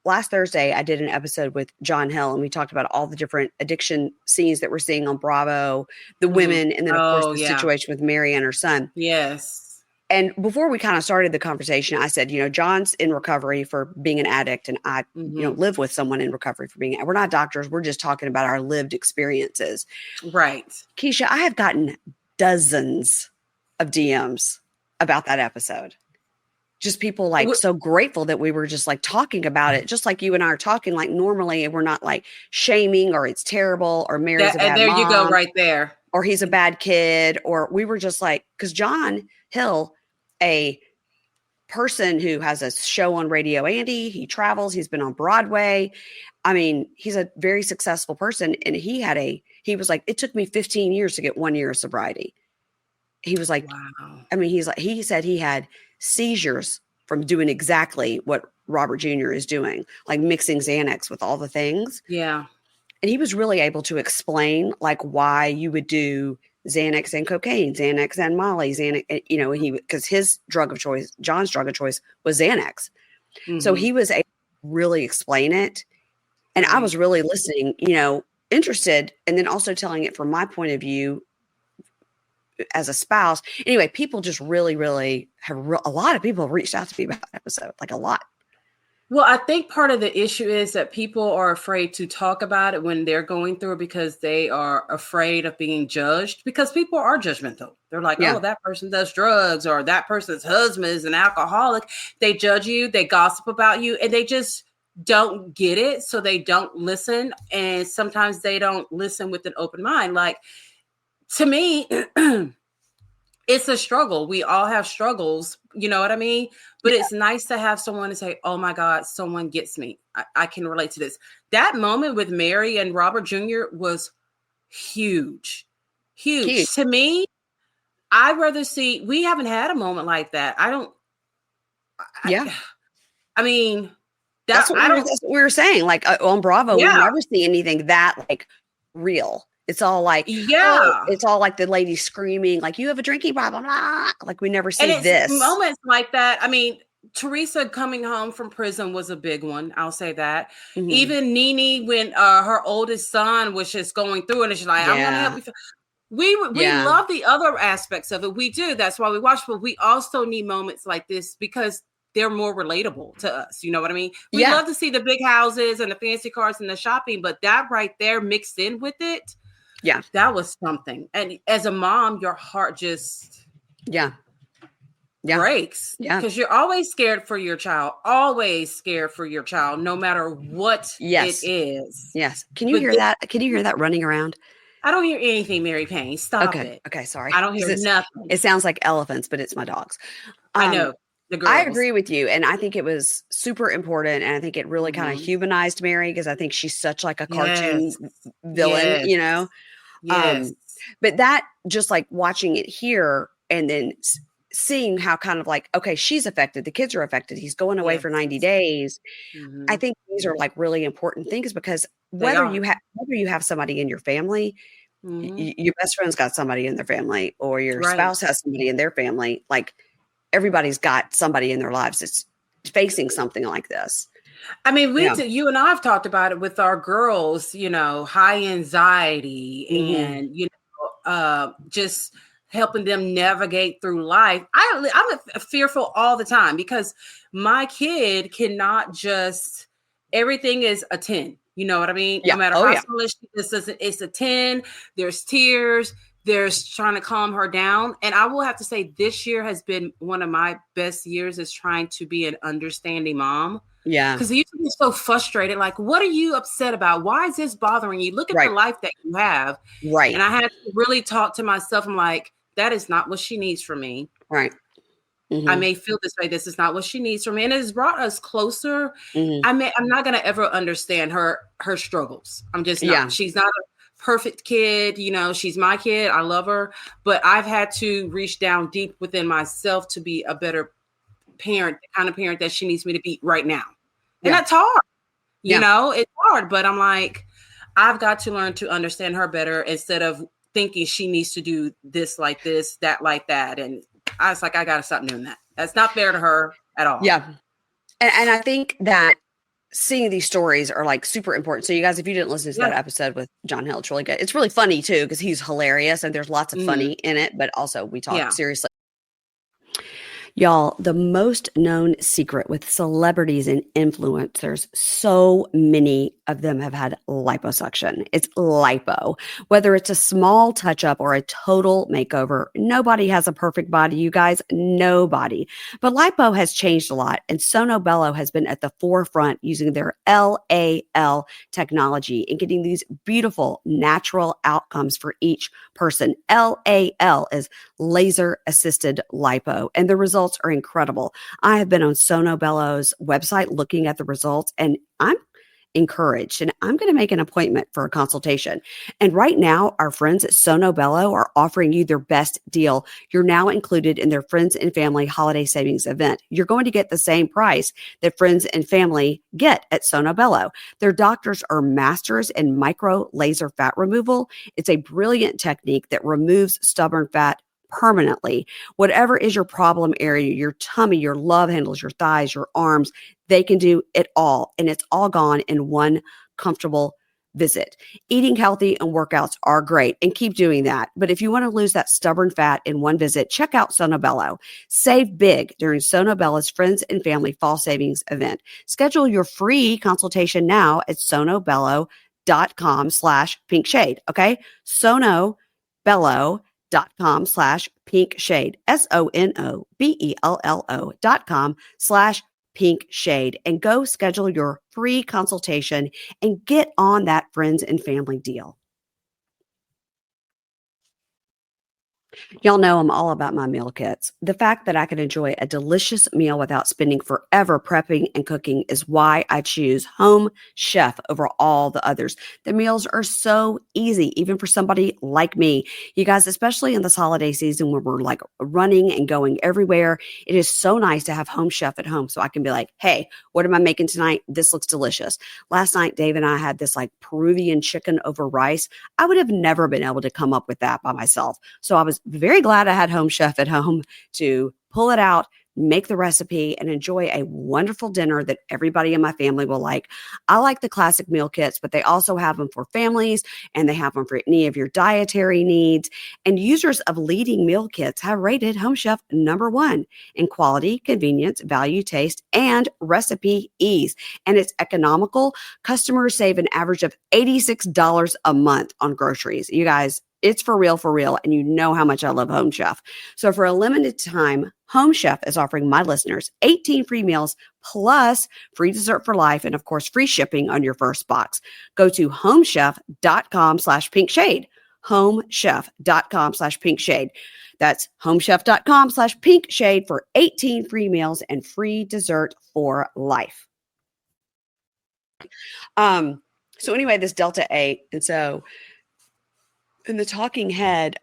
Last Thursday, I did an episode with John Hill, and we talked about all the different addiction scenes that we're seeing on Bravo, the women, and then, of course, the situation with Mary and her son. Yes. And before we kind of started the conversation, I said, John's in recovery for being an addict, and I, live with someone in recovery for being. We're not doctors. We're just talking about our lived experiences. Right. Keisha, I have gotten dozens of DMs about that episode. Just people like so grateful that we were just like talking about it, just like you and I are talking like normally, and we're not like shaming or it's terrible or Mary's a bad there mom, you go, right there, or he's a bad kid, or we were just like, because John Hill, a person who has a show on Radio Andy, he travels, he's been on Broadway. I mean, he's a very successful person, and he was like, it took me 15 years to get 1 year of sobriety. He was like, wow. I mean, he said he had seizures from doing exactly what Robert Jr. is doing, like mixing Xanax with all the things. Yeah. And he was really able to explain like why you would do Xanax and cocaine, Xanax and Molly, Xanax, because his drug of choice, John's drug of choice was Xanax. So he was able to really explain it. And I was really listening, interested, and then also telling it from my point of view as a spouse. Anyway, people just really, really a lot of people have reached out to me about that episode, like a lot. Well, I think part of the issue is that people are afraid to talk about it when they're going through it because they are afraid of being judged, because people are judgmental. They're like, oh, that person does drugs, or that person's husband is an alcoholic. They judge you, they gossip about you, and they just don't get it. So they don't listen. And sometimes they don't listen with an open mind. Like, to me, it's a struggle. We all have struggles. You know what I mean? But it's nice to have someone to say, oh my God, someone gets me. I can relate to this. That moment with Mary and Robert Jr. was huge. To me, I'd rather see, we haven't had a moment like that. I mean, that's what we were saying. Like on Bravo, we never see anything that like real. It's all like, oh, Yeah. it's all like the lady screaming, like, you have a drinking problem. Ah! Like we never And see it's this. moments like that. I mean, Teresa coming home from prison was a big one. I'll say that. Mhm. Even Nene, when her oldest son was just going through, and she's like, "I'm going to help Yeah. you." We Yeah. love the other aspects of it. We do. That's why we watch. But we also need moments like this because they're more relatable to us. You know what I mean? We Yeah. love to see the big houses and the fancy cars and the shopping, but that right there mixed in with it, Yeah. that was something. And as a mom, your heart just Yeah. Yeah. breaks Yeah. because you're always scared for your child, no matter what it Yes. is. Yes. Can you But hear that? Can you hear that running around? I don't hear anything, Mary Payne. Stop Okay. it. Okay. Sorry. I don't hear Because nothing. it sounds like elephants, but it's my dogs. I Um, know the I girls. agree with you. And I think it was super important. And I think it really kind of Mhm. humanized Mary because I think she's such like a cartoon Yes. villain, Yes. you know? Yes. Um, but that just like watching it here and then seeing how kind of like, okay, she's affected, the kids are affected, he's going away Yes. for 90 days. I Mhm. think these are like really important things because They are. whether you have somebody in your family, Mhm. your best friend's got somebody in their family, or your Right. spouse has somebody in their family, like everybody's got somebody in their lives that's facing something like this. I mean, Yeah. you and I have talked about it with our girls, high anxiety Hmm. and, just helping them navigate through life. I'm fearful all the time because my kid cannot just, everything is a 10. You know what I mean? No Yeah. matter Oh how yeah. small it's a 10. There's tears. There's trying to calm her down. And I will have to say, this year has been one of my best years is trying to be an understanding mom Yeah. because you used to be so frustrated. Like, what are you upset about? Why is this bothering you? Look at the Right. life that you have. Right. And I had to really talk to myself. I'm like, that is not what she needs from me. Right. I Hmm. may feel this way. This is not what she needs from me. And it has brought us closer. Hmm. I'm not gonna ever understand her struggles. I'm just not. Yeah. She's not a perfect kid. She's my kid. I love her. But I've had to reach down deep within myself to be a better parent, the kind of parent that she needs me to be right now. And Yeah. that's hard. Yeah. It's hard, but I'm like, I've got to learn to understand her better instead of thinking she needs to do this like this, that like that. And I was like, I got to stop doing that. That's not fair to her at all. Yeah. And I think that seeing these stories are like super important. So you guys, if you didn't listen to that Yeah. episode with John Hill, it's really good. It's really funny too, because he's hilarious and there's lots of Hmm. funny in it, but also we talk Yeah. seriously. Y'all, the most known secret with celebrities and influencers, so many of them have had liposuction. It's lipo. Whether it's a small touch up or a total makeover, nobody has a perfect body, you guys. Nobody. But lipo has changed a lot, and Sono Bello has been at the forefront using their LAL technology and getting these beautiful natural outcomes for each person. LAL is laser assisted lipo, and the results are incredible. I have been on Sono Bello's website looking at the results, and I'm encouraged, and I'm going to make an appointment for a consultation. And right now, our friends at Sono Bello are offering you their best deal. You're now included in their Friends and Family Holiday Savings event. You're going to get the same price that Friends and Family get at Sono Bello. Their doctors are masters in micro laser fat removal. It's a brilliant technique that removes stubborn fat permanently. Whatever is your problem area, your tummy, your love handles, your thighs, your arms, they can do it all. And it's all gone in one comfortable visit. Eating healthy and workouts are great, and keep doing that. But if you want to lose that stubborn fat in one visit, check out Sonobello. Save big during Sonobello's Friends and Family Fall Savings event. Schedule your free consultation now at sonobello.com/pink shade. Okay. sonobello.com/pink shade. SONOBELLO.com/pink shade, and go schedule your free consultation and get on that friends and family deal. Y'all know I'm all about my meal kits. The fact that I can enjoy a delicious meal without spending forever prepping and cooking is why I choose Home Chef over all the others. The meals are so easy, even for somebody like me. You guys, especially in this holiday season where we're like running and going everywhere, it is so nice to have Home Chef at home so I can be like, hey, what am I making tonight? This looks delicious. Last night, Dave and I had this like Peruvian chicken over rice. I would have never been able to come up with that by myself. So I was very glad I had Home Chef at home to pull it out, make the recipe, and enjoy a wonderful dinner that everybody in my family will like. I like the classic meal kits, but they also have them for families and they have them for any of your dietary needs. And users of leading meal kits have rated Home Chef #1 in quality, convenience, value, taste, and recipe ease. And it's economical. Customers save an average of $86 a month on groceries. You guys, it's for real, and you know how much I love Home Chef. So for a limited time, Home Chef is offering my listeners 18 free meals plus free dessert for life and, of course, free shipping on your first box. Go to homechef.com/pinkshade. homechef.com/pinkshade. That's homechef.com/pinkshade for 18 free meals and free dessert for life. So anyway, this Delta 8, and so in the talking head,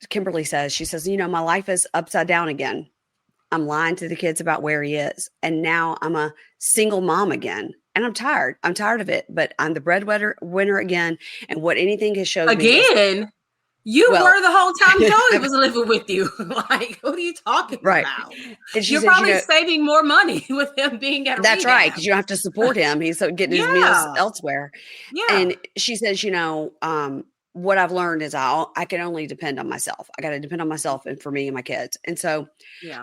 Kimberly says, she says, my life is upside down again. I'm lying to the kids about where he is. And now I'm a single mom again. And I'm tired. I'm tired of it. But I'm the breadwinner again. And what anything has showed me again. You were the whole time Joey was living with you. Like, what are you talking about? And you're probably saving more money with him being at a That's rehab. Right, because you don't have to support him. He's getting his meals elsewhere. Yeah. And she says, what I've learned is I can only depend on myself. I got to depend on myself and for me and my kids. And so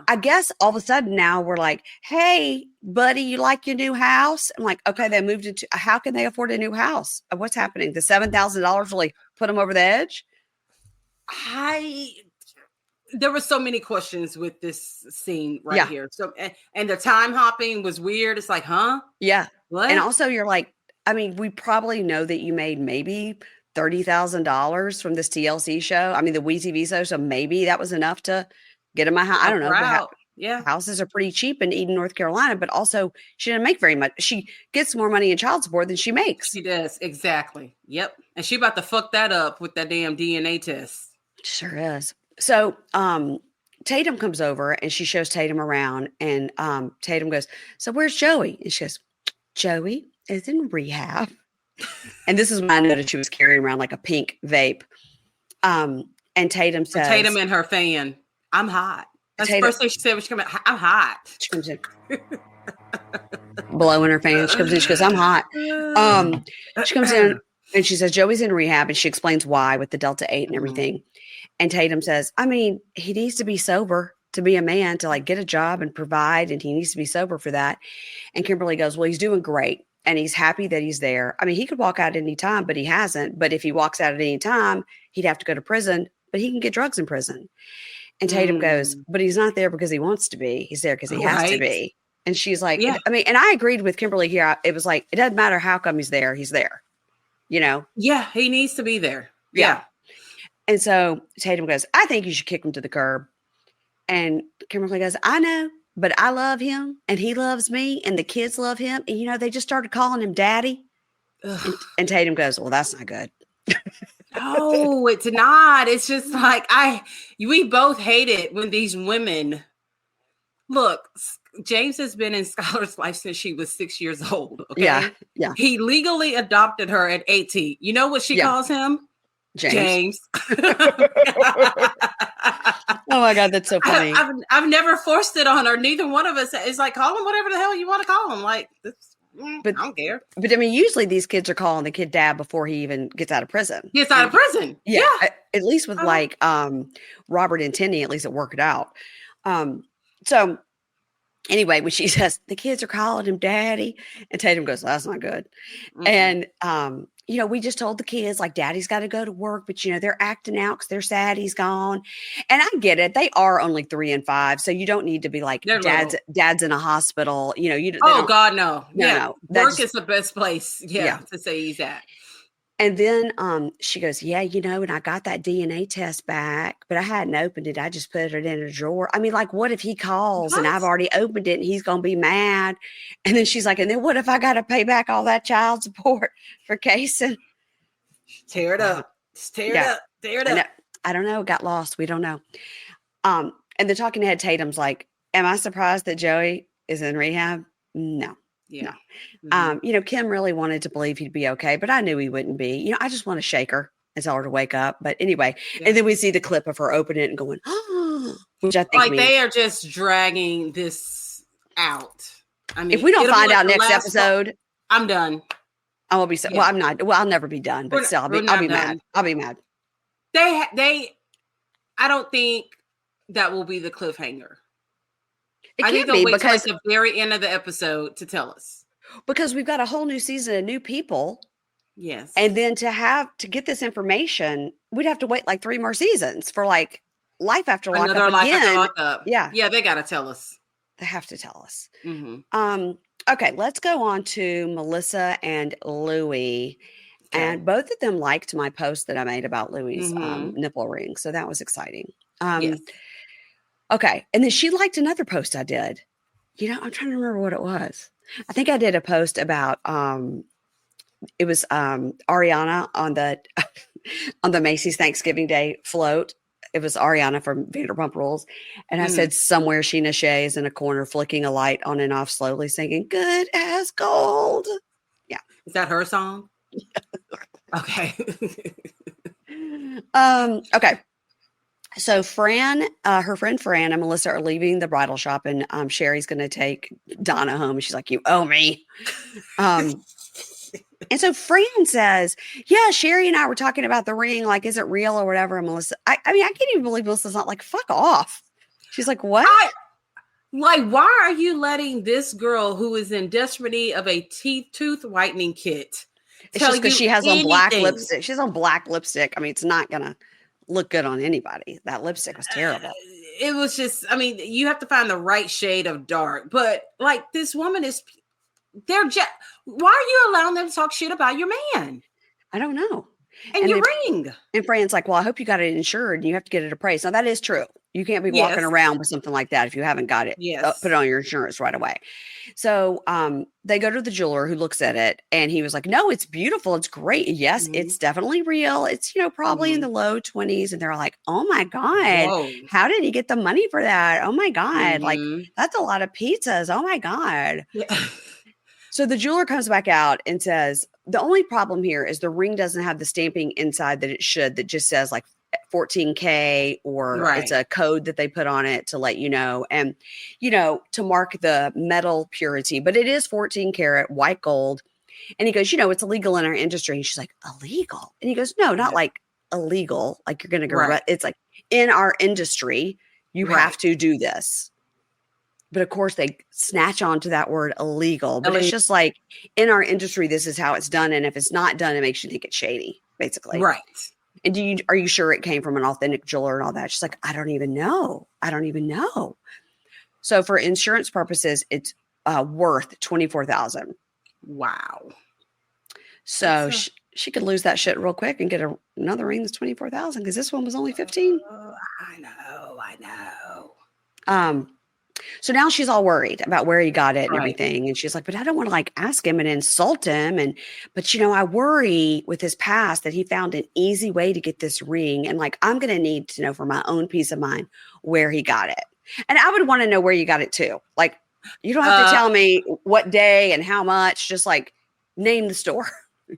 I guess all of a sudden now we're like, hey, buddy, you like your new house? I'm like, okay, they moved into, how can they afford a new house? What's happening? The $7,000 really put them over the edge? There were so many questions with this scene right here. So, and the time hopping was weird. It's like, huh? Yeah. What? And also you're like, I mean, we probably know that you made maybe $30,000 from this TLC show. I mean, the WeTV show. So maybe that was enough to get in my house. I don't know. Houses are pretty cheap in Eden, North Carolina, but also she didn't make very much. She gets more money in child support than she makes. She does. Exactly. Yep. And she about to fuck that up with that damn DNA test. Sure is. So, Tatum comes over and she shows Tatum around and, Tatum goes, so where's Joey? And she goes, Joey is in rehab. And this is when I noticed she was carrying around like a pink vape. And Tatum says, Tatum and her fan, I'm hot. That's the first thing she said when she came out. I'm hot. She comes in, blowing her fan. She comes in, she goes, I'm hot. She comes in and she says, Joey's in rehab. And she explains why with the Delta 8 and everything. And Tatum says, I mean, he needs to be sober to be a man, to like get a job and provide. And he needs to be sober for that. And Kimberly goes, well, he's doing great. And he's happy that he's there. I mean, he could walk out at any time, but he hasn't. But if he walks out at any time, he'd have to go to prison, but he can get drugs in prison. And Tatum goes, but he's not there because he wants to be. He's there because he has to be. And she's like, I mean, and I agreed with Kimberly here. It was like, it doesn't matter how come he's there. He's there, Yeah, he needs to be there. Yeah. And so Tatum goes, I think you should kick him to the curb. And Kimberly goes, I know. But I love him and he loves me and the kids love him. And, they just started calling him daddy. And Tatum goes, well, that's not good. No, it's not. It's just like, we both hate it when these women, look, James has been in Skylar's life since she was 6 years old. Okay. Yeah. He legally adopted her at 18. You know what she calls him? James. Oh my God, that's so funny. I've never forced it on her. Neither one of us is like, call him whatever the hell you want to call him. Like, I don't care. But I mean, usually these kids are calling the kid dad before he even gets out of prison. Gets out of prison. Yeah. At least with Robert and Tinny, at least it worked out. So anyway, when she says the kids are calling him daddy, and Tatum goes, that's not good. And we just told the kids like daddy's got to go to work, but they're acting out because they're sad he's gone. And I get it. They are only 3 and 5. So you don't need to be like dad's in a hospital. Oh God, no. No. Work is the best place. To say he's at. And then she goes, yeah, and I got that DNA test back, but I hadn't opened it. I just put it in a drawer. I mean, like, what if he calls and I've What? already opened it and he's going to be mad? And then she's like, and then what if I got to pay back all that child support for casing? Tear it Wow. up. Just tear it Yeah. up. Tear it up. I don't know. Got lost. We don't know. And the talking head Tatum's like, am I surprised that Joey is in rehab? No. Yeah. No. Kim really wanted to believe he'd be okay, but I knew he wouldn't be. I just want to shake her and tell her to wake up. But anyway, and then we see the clip of her opening it and going, oh, which I think like they are just dragging this out. I mean, if we don't find out next episode, I'm done. I will be so. Well, I'm not. Well, I'll never be done, but still, I'll be mad. I'll be mad. They. I don't think that will be the cliffhanger. I think they'll wait till like the very end of the episode to tell us. Because we've got a whole new season of new people. Yes. And then to get this information, we'd have to wait like 3 more seasons for like Life After Lockup again. Life After Lockup. Yeah. Yeah, they got to tell us. They have to tell us. Mm-hmm. Okay, let's go on to Melissa and Louie. Okay. And both of them liked my post that I made about Louie's nipple ring. So that was exciting. Yes. Okay. And then she liked another post I did. I'm trying to remember what it was. I think I did a post about it was Ariana on the Macy's Thanksgiving Day float. It was Ariana from Vanderpump Rules. And I said, somewhere Sheena Shea is in a corner flicking a light on and off slowly singing, good as gold. Yeah. Is that her song? Okay. Okay. So Fran, her friend Fran and Melissa are leaving the bridal shop, and Sherry's going to take Donna home. And she's like, you owe me. And so Fran says, yeah, Sherry and I were talking about the ring. Like, is it real or whatever? And Melissa, I mean, I can't even believe Melissa's not like, fuck off. She's like, what? Why are you letting this girl who is in desperate need of a tooth whitening kit it's just because she has on black lipstick. She's on black lipstick. I mean, it's not going to look good on anybody. That lipstick was terrible. It was just, I mean, you have to find the right shade of dark. But like this woman is, why are you allowing them to talk shit about your man? I don't know. And your ring. And Fran's like, well, I hope you got it insured and you have to get it appraised. Now that is true. You can't be walking around with something like that if you haven't got it. Put it on your insurance right away. So they go to the jeweler who looks at it and he was like, no, it's beautiful. It's great. Yes, it's definitely real. It's, probably in the low 20s. And they're like, oh my God, whoa. How did he get the money for that? Oh my God. Like that's a lot of pizzas. Oh my God. Yeah. So the jeweler comes back out and says, the only problem here is the ring doesn't have the stamping inside that it should, that just says like 14K or it's a code that they put on it to let you know. And, to mark the metal purity, but it is 14 karat white gold. And he goes, it's illegal in our industry. And she's like, illegal? And he goes, no, not like illegal. Like you're going to go, it's like in our industry, you have to do this. But of course, they snatch on to that word illegal. But it's just like in our industry, this is how it's done. And if it's not done, it makes you think it's shady, basically. Right. And are you sure it came from an authentic jeweler and all that? She's like, I don't even know. So for insurance purposes, it's worth $24,000. Wow. So she could lose that shit real quick and get another ring that's $24,000 because this one was only $15,000. I know. So now she's all worried about where he got it and everything. And she's like, but I don't want to like ask him and insult him. But I worry with his past that he found an easy way to get this ring. And like, I'm going to need to know for my own peace of mind where he got it. And I would want to know where you got it too. Like, you don't have to tell me what day and how much, just like name the store.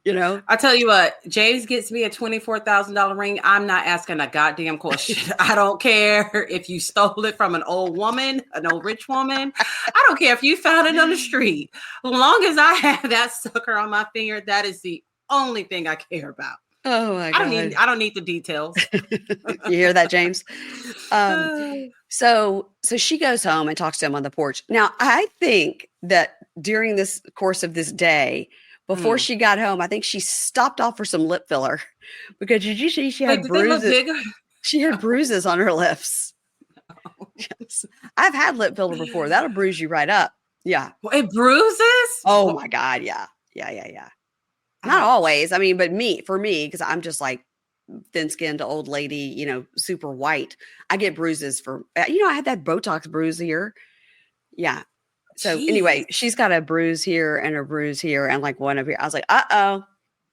I'll tell you what, James gets me a $24,000 ring. I'm not asking a goddamn question. I don't care if you stole it from an old woman, an old rich woman. I don't care if you found it on the street. As long as I have that sucker on my finger, that is the only thing I care about. Oh my God. I don't need the details. You hear that, James? So she goes home and talks to him on the porch. Now, I think that during this course of this day, before she got home, I think she stopped off for some lip filler because did you see she had bruises? She had bruises on her lips. No. Yes. I've had lip filler before. That'll bruise you right up. Yeah. Well, it bruises? Oh my God. Yeah. Not Ouch. always. I mean, but for me, because I'm just like thin-skinned old lady, super white. I get bruises I had that Botox bruise here. Yeah. So Jeez. anyway, she's got a bruise here and a bruise here and like one of here. I was like, uh-oh.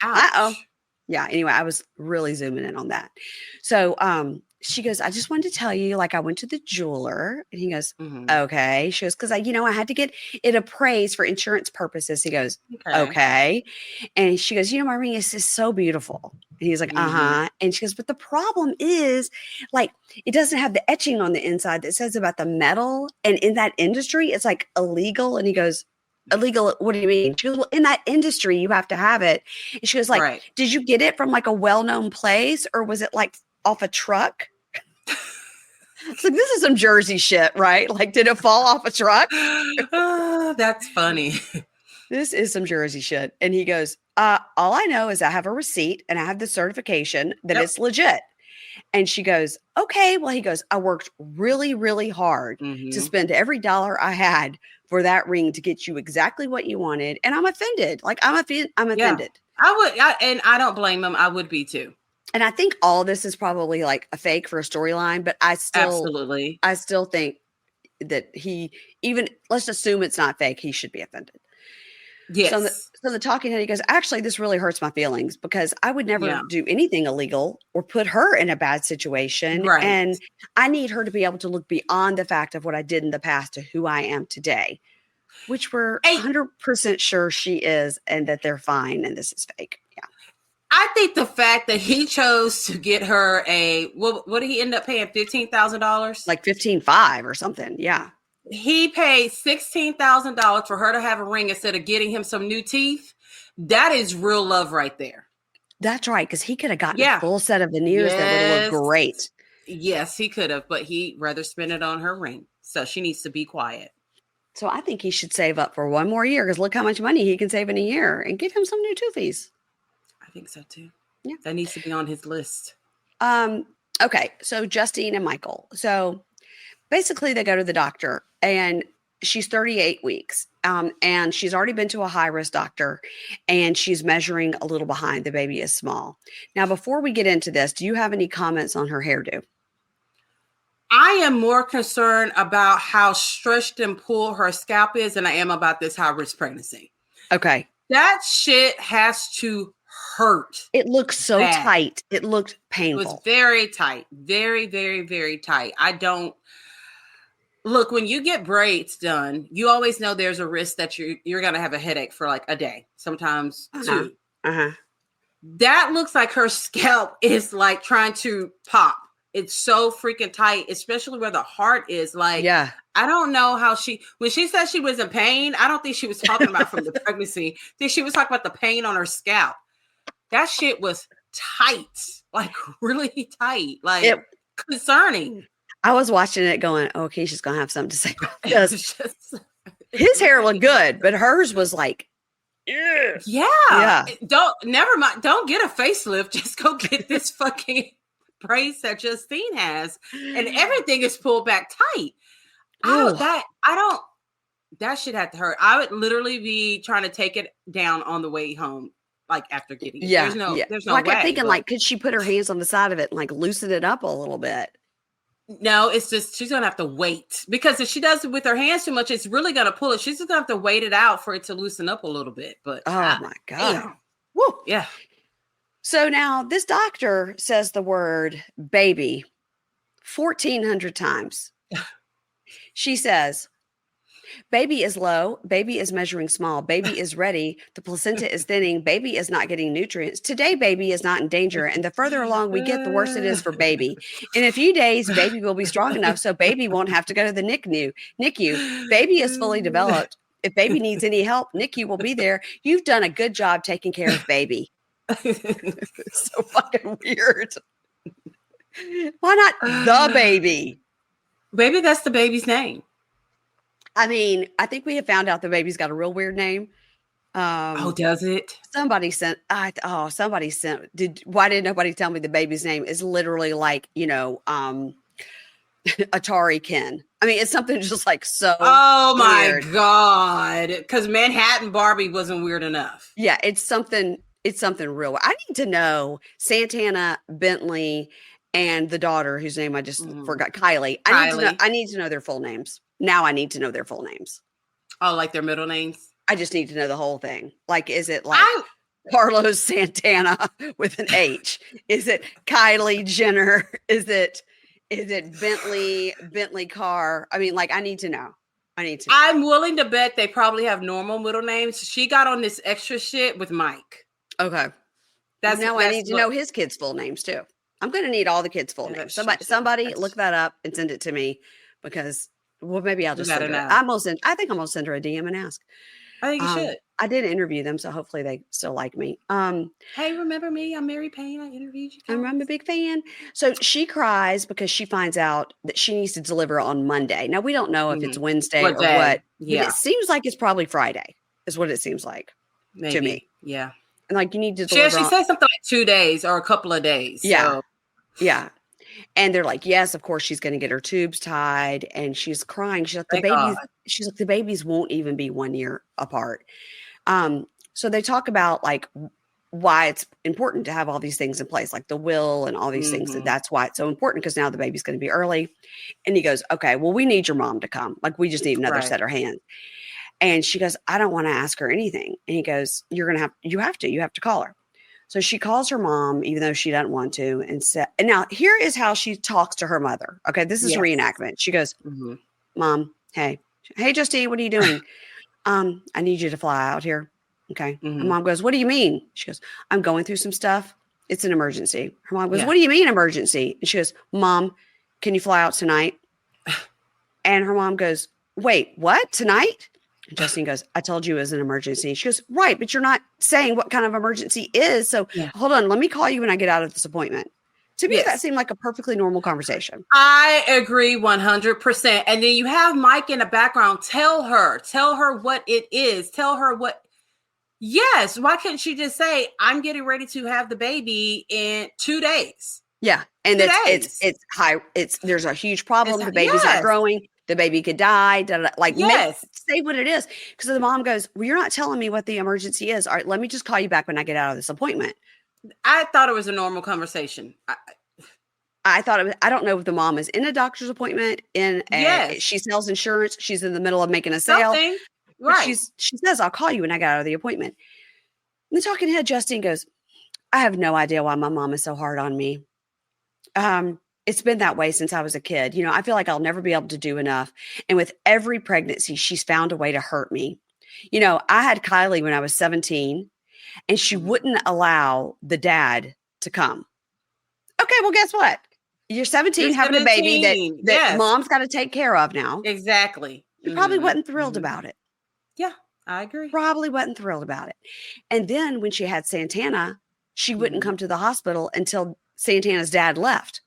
Uh-oh. Ouch. Yeah. Anyway, I was really zooming in on that. So she goes, I just wanted to tell you, like I went to the jeweler and he goes, Mhm. okay. She goes, because I had to get it appraised for insurance purposes. He goes, Okay. okay. And she goes, my ring is just so beautiful. And he's like, Mhm. uh-huh. And she goes, but the problem is like it doesn't have the etching on the inside that says about the metal. And in that industry, it's like illegal. And he goes, illegal? What do you mean? She goes, well, in that industry, you have to have it. And she goes, like, Right. did you get it from like a well-known place or was it like off a truck? It's like, this is some Jersey shit, right? Like, did it fall off a truck? That's funny. This is some Jersey shit. And he goes, all I know is I have a receipt and I have the certification that Yep. it's legit. And she goes, okay. Well, he goes, I worked really, really hard to spend every dollar I had for that ring to get you exactly what you wanted. And I'm offended. Like I'm Yeah. offended. And I don't blame him. I would be too. And I think all this is probably like a fake for a storyline, but Absolutely. I still think that let's assume it's not fake. He should be offended. Yes. So the talking head, he goes, actually, this really hurts my feelings because I would never Yeah. do anything illegal or put her in a bad situation. Right. And I need her to be able to look beyond the fact of what I did in the past to who I am today, which we're 100% sure she is and that they're fine and this is fake. Yeah. I think the fact that he chose to get her what did he end up paying? $15,000? Like 15.5 or something. Yeah. He paid $16,000 for her to have a ring instead of getting him some new teeth. That is real love right there. That's right. Because he could have gotten a full set of veneers that would have looked great. Yes, he could have, but he'd rather spend it on her ring. So she needs to be quiet. So I think he should save up for one more year because look how much money he can save in a year and get him some new toothies. I think so too. Yeah. That needs to be on his list. Okay. So Justine and Michael. So basically they go to the doctor and she's 38 weeks. And she's already been to a high risk doctor and she's measuring a little behind. The baby is small. Now, before we get into this, do you have any comments on her hairdo? I am more concerned about how stretched and pulled her scalp is than I am about this high risk pregnancy. Okay. That shit has to hurt. It looked so tight. It looked painful. It was very tight. Very, very, very tight. Look, when you get braids done, you always know there's a risk that you're going to have a headache for like a day, sometimes two. That looks like her scalp is like trying to pop. It's so freaking tight, especially where the heart is. Like, yeah. I don't know how when she said she was in pain, I don't think she was talking about from the pregnancy. I think she was talking about the pain on her scalp. That shit was tight, like really tight, like concerning. I was watching it going, oh, okay, she's going to have something to say about this. His hair looked good, but hers was like, yeah. Never mind. Don't get a facelift. Just go get this fucking braids that Justine has. And everything is pulled back tight. That shit had to hurt. I would literally be trying to take it down on the way home. Like after getting it. There's no like way, I'm thinking like, could she put her hands on the side of it and like loosen it up a little bit? No, it's just, she's going to have to wait because if she does it with her hands too much, it's really going to pull it. She's just going to have to wait it out for it to loosen up a little bit. But oh my God. Damn. Woo. Yeah. So now this doctor says the word baby 1,400 times. She says, baby is low. Baby is measuring small. Baby is ready. The placenta is thinning. Baby is not getting nutrients. Today, baby is not in danger. And the further along we get, the worse it is for baby. In a few days, baby will be strong enough so baby won't have to go to the NICU. Baby is fully developed. If baby needs any help, NICU will be there. You've done a good job taking care of baby. So fucking weird. Why not the baby? Maybe that's the baby's name. I mean, I think we have found out the baby's got a real weird name. Does it? Somebody sent. Why didn't nobody tell me the baby's name is literally like, Atari Ken. I mean, it's something just like so. Oh my weird. God. Because Manhattan Barbie wasn't weird enough. Yeah, it's something It's something real. I need to know Santana, Bentley, and the daughter whose name I just forgot, Kylie. Kylie. I need to know their full names. Now I need to know their full names. Oh, like their middle names? I just need to know the whole thing. Like, is it like Carlos Santana with an H? Is it Kylie Jenner? Is it Bentley Carr? I mean, like, I need to know. I'm willing to bet they probably have normal middle names. She got on this extra shit with Mike. Okay. I need to know his kids' full names too. I'm going to need all the kids' full names. Somebody look that up and send it to me because, well, maybe I'll just send her. I think I'm going to send her a DM and ask. I think you should. I did interview them, so hopefully they still like me. Hey, remember me? I'm Mary Payne. I interviewed you guys. I'm a big fan. So she cries because she finds out that she needs to deliver on Monday. Now, we don't know if it's Wednesday or what. Yeah. But it seems like it's probably Friday is what it seems like to me. Yeah. And like you need to deliver. She said something like 2 days or a couple of days. Yeah. So. Yeah. And they're like, yes, of course she's going to get her tubes tied. And she's crying. She's like, the babies won't even be 1 year apart. So they talk about like why it's important to have all these things in place, like the will and all these things. And that's why it's so important because now the baby's going to be early. And he goes, okay, well, we need your mom to come. Like we just need another set of hands. And she goes, I don't want to ask her anything. And he goes, you have to call her. So she calls her mom, even though she doesn't want to. And now here is how she talks to her mother. Okay. This is a reenactment. She goes, Mom, hey, Justine, what are you doing? I need you to fly out here. Okay. Her mom goes, what do you mean? She goes, I'm going through some stuff. It's an emergency. Her mom goes, what do you mean emergency? And she goes, Mom, can you fly out tonight? And her mom goes, wait, what? Tonight? And Justine goes, I told you it was an emergency. She goes, right, but you're not saying what kind of emergency is. So hold on, let me call you when I get out of this appointment. To me, that seemed like a perfectly normal conversation. I agree 100%. And then you have Mike in the background. Tell her what it is. Tell her what. Yes. Why couldn't she just say, I'm getting ready to have the baby in 2 days? Yeah. And it's high. There's a huge problem. The baby's not growing. The baby could die. Say what it is. Because the mom goes, well, you're not telling me what the emergency is. All right, let me just call you back when I get out of this appointment. I thought it was a normal conversation. I thought I don't know if the mom is in a doctor's appointment. She sells insurance. She's in the middle of making a sale. Right. She says, I'll call you when I get out of the appointment. And the talking head, Justine goes, I have no idea why my mom is so hard on me. It's been that way since I was a kid. You know, I feel like I'll never be able to do enough. And with every pregnancy, she's found a way to hurt me. You know, I had Kylie when I was 17 and she wouldn't allow the dad to come. Okay, well, guess what? You're 17 having a baby that mom's got to take care of now. Exactly. She probably wasn't thrilled about it. Yeah, I agree. Probably wasn't thrilled about it. And then when she had Santana, she wouldn't come to the hospital until Santana's dad left.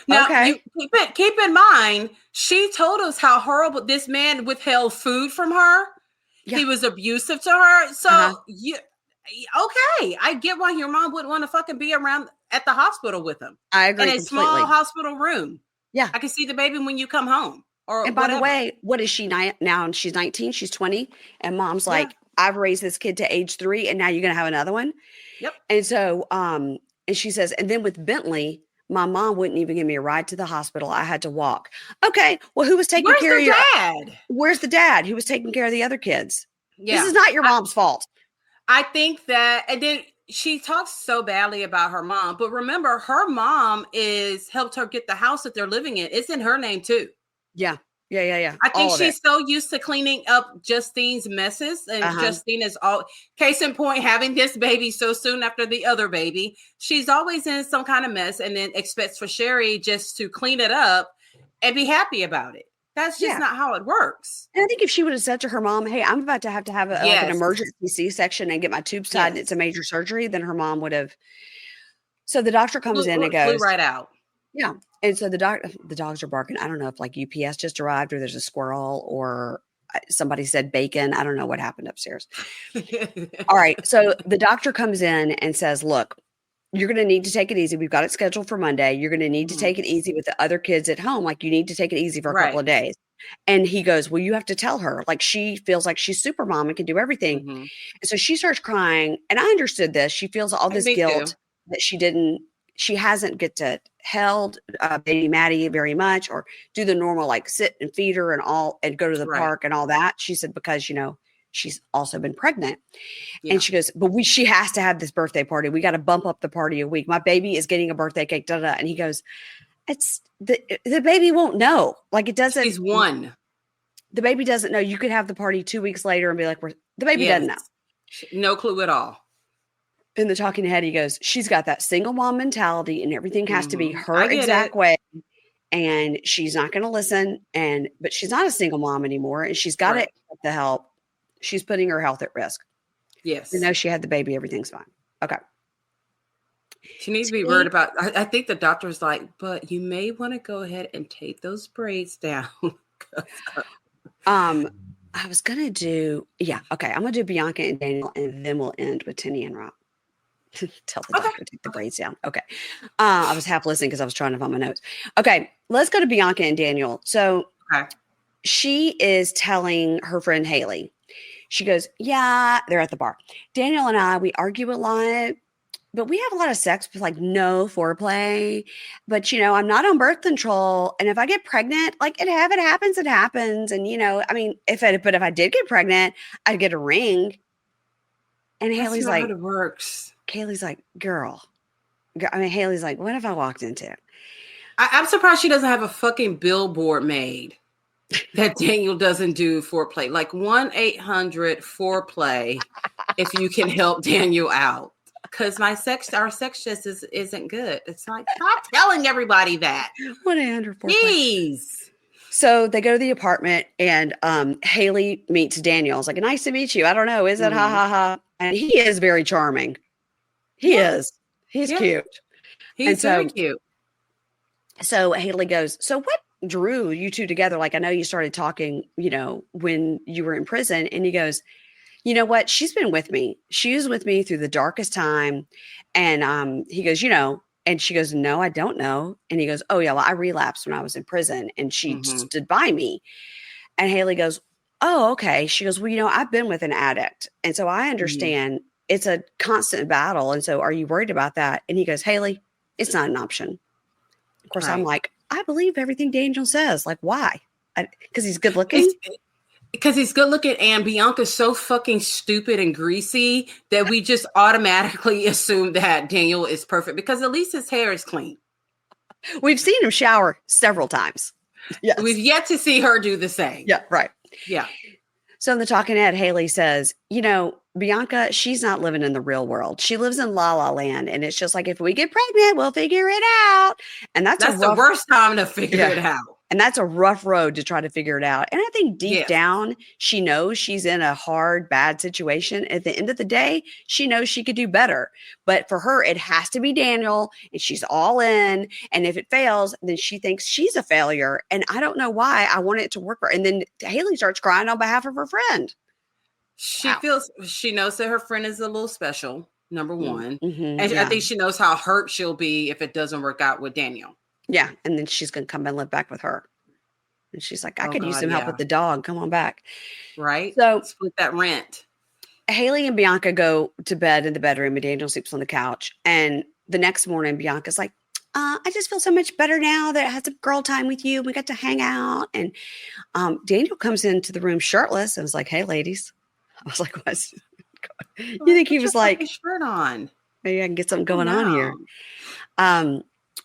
Now, keep in mind, she told us how horrible this man withheld food from her. Yeah. He was abusive to her. So, okay, I get why your mom wouldn't want to fucking be around at the hospital with him. I agree in a small hospital room. Yeah. I can see the baby when you come home. And by the way, what is she now? She's 19, she's 20. And mom's like, I've raised this kid to age 3 and now you're going to have another one. Yep. And so, and she says, and then with Bentley, my mom wouldn't even give me a ride to the hospital. I had to walk. Okay. Well, who was taking care of your dad? Where's the dad who was taking care of the other kids? Yeah. This is not your mom's fault. I think that, and then she talks so badly about her mom, but remember her mom helped her get the house that they're living in. It's in her name too. Yeah. I think she's so used to cleaning up Justine's messes, and Justine is all case in point, having this baby so soon after the other baby. She's always in some kind of mess, and then expects for Sherry just to clean it up and be happy about it. That's just not how it works. And I think if she would have said to her mom, "Hey, I'm about to have an emergency C-section and get my tubes tied, and it's a major surgery," then her mom would have. So the doctor comes in and goes, flew right out. Yeah. And so the dogs are barking. I don't know if like UPS just arrived or there's a squirrel or somebody said bacon. I don't know what happened upstairs. All right. So the doctor comes in and says, look, you're going to need to take it easy. We've got it scheduled for Monday. You're going to need to take it easy with the other kids at home. Like you need to take it easy for a couple of days. And he goes, well, you have to tell her. Like, she feels like she's super mom and can do everything. Mm-hmm. And so she starts crying. And I understood this. She feels all this Me too. guilt that she hasn't get to held baby Maddie very much, or do the normal, like sit and feed her and go to the Right. park and all that. She said, because, she's also been pregnant. Yeah. And she goes, but she has to have this birthday party. We got to bump up the party a week. My baby is getting a birthday cake. Da, da. And he goes, it's the baby won't know. Like, it doesn't. She's one. The baby doesn't know. You could have the party 2 weeks later and be like, the baby doesn't know. No clue at all. In the talking head, he goes, she's got that single mom mentality and everything has to be her exact way. And she's not going to listen. But she's not a single mom anymore. And she's got to get the help. She's putting her health at risk. Yes. You know, she had the baby. Everything's fine. Okay. She needs to be worried about, I think the doctor's like, but you may want to go ahead and take those braids down. I was going to do, okay. I'm going to do Bianca and Daniel, and then we'll end with Tinny and Rob. Tell the doctor to take the braids down. Okay. I was half listening because I was trying to find my notes. Okay. Let's go to Bianca and Daniel. So she is telling her friend Haley, she goes, yeah, they're at the bar. Daniel and I, we argue a lot, but we have a lot of sex with like no foreplay. But, I'm not on birth control. And if I get pregnant, like it happens, it happens. And, I mean, if I did get pregnant, I'd get a ring. And Haley's like, how it works. Haley's like, girl. I mean, Haley's like, what have I walked into? I'm surprised she doesn't have a fucking billboard made that Daniel doesn't do foreplay. Like 1-800-4play if you can help Daniel out. Because our sex just isn't good. It's like, stop telling everybody that. 1-800-4play. Jeez. So they go to the apartment and Haley meets Daniel. It's like, nice to meet you. I don't know. Is it? Ha ha ha. And he is very charming. He is. He's cute. He's very cute. So Haley goes, so what drew you two together? Like, I know you started talking, when you were in prison. And he goes, you know what? She's been with me. She was with me through the darkest time. And he goes, and she goes, no, I don't know. And he goes, oh yeah, well, I relapsed when I was in prison and she stood by me. And Haley goes, oh, okay. She goes, well, I've been with an addict. And so I understand it's a constant battle. And so are you worried about that? And he goes, Haley, it's not an option. Of course, I'm like, I believe everything Daniel says. Like, why? Because he's good looking? Because he's good looking, and Bianca's so fucking stupid and greasy that we just automatically assume that Daniel is perfect because at least his hair is clean. We've seen him shower several times. Yes. We've yet to see her do the same. Yeah, right. Yeah. So in the talking head, Haley says, Bianca, she's not living in the real world. She lives in La La Land. And it's just like, if we get pregnant, we'll figure it out. And that's the worst time to figure it out. And that's a rough road to try to figure it out. And I think deep down, she knows she's in a hard, bad situation. At the end of the day, she knows she could do better. But for her, it has to be Daniel, and she's all in. And if it fails, then she thinks she's a failure. And I don't know why. I want it to work for her. And then Haley starts crying on behalf of her friend. She knows that her friend is a little special, number one. Mm-hmm, and I think she knows how hurt she'll be if it doesn't work out with Daniel. Yeah. And then she's going to come and live back with her. And she's like, I could use some help with the dog. Come on back. Right. So split that rent. Haley and Bianca go to bed in the bedroom and Daniel sleeps on the couch. And the next morning, Bianca's like, I just feel so much better now that I had some girl time with you. We got to hang out. And Daniel comes into the room shirtless and was like, hey, ladies. I was like, what? You think he was like, shirt on? Maybe I can get something going on here.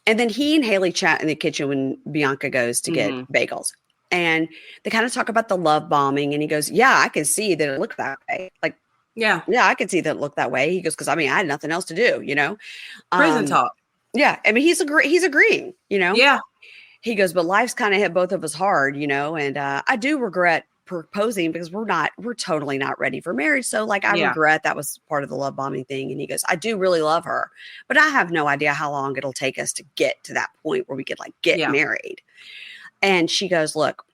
And then he and Haley chat in the kitchen when Bianca goes to get bagels. And they kind of talk about the love bombing. And he goes, yeah, I can see that it looked that way. Like, yeah, I can see that it looked that way. He goes, because I had nothing else to do, Prison talk. Yeah. I mean, he's agreeing, Yeah. He goes, but life's kind of hit both of us hard, and I do regret proposing because we're totally not ready for marriage. So like, I regret that was part of the love bombing thing. And he goes, I do really love her, but I have no idea how long it'll take us to get to that point where we could like get married. And she goes, look,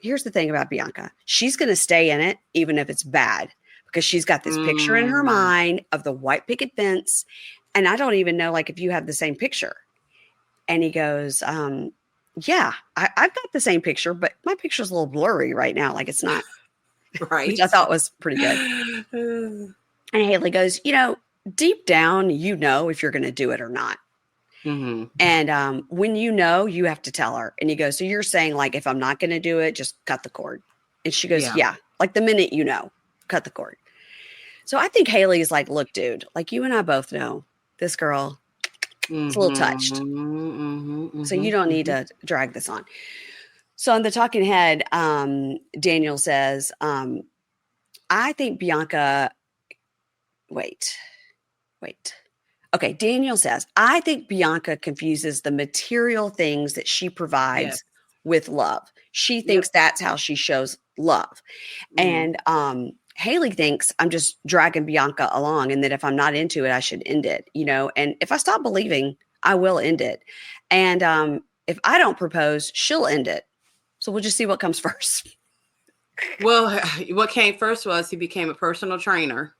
here's the thing about Bianca. She's going to stay in it, even if it's bad, because she's got this picture in her mind of the white picket fence. And I don't even know, like, if you have the same picture. And he goes, Yeah, I've got the same picture, but my picture's a little blurry right now. Like it's not, which I Right. thought was pretty good. And Haley goes, deep down, if you're going to do it or not. Mm-hmm. And when you have to tell her. And he goes, so you're saying like, if I'm not going to do it, just cut the cord. And she goes, Yeah. yeah, like the minute cut the cord. So I think Haley's like, look, dude, like you and I both know this girl is a little touched. So you don't need to drag this on. So on the talking head, Daniel says, I think Bianca, wait. Okay, Daniel says, I think Bianca confuses the material things that she provides Yes. with love. She thinks Yep. that's how she shows love. Mm. And Haley thinks I'm just dragging Bianca along and that if I'm not into it, I should end it, and if I stop believing, I will end it. And if I don't propose, she'll end it. So we'll just see what comes first. Well, what came first was he became a personal trainer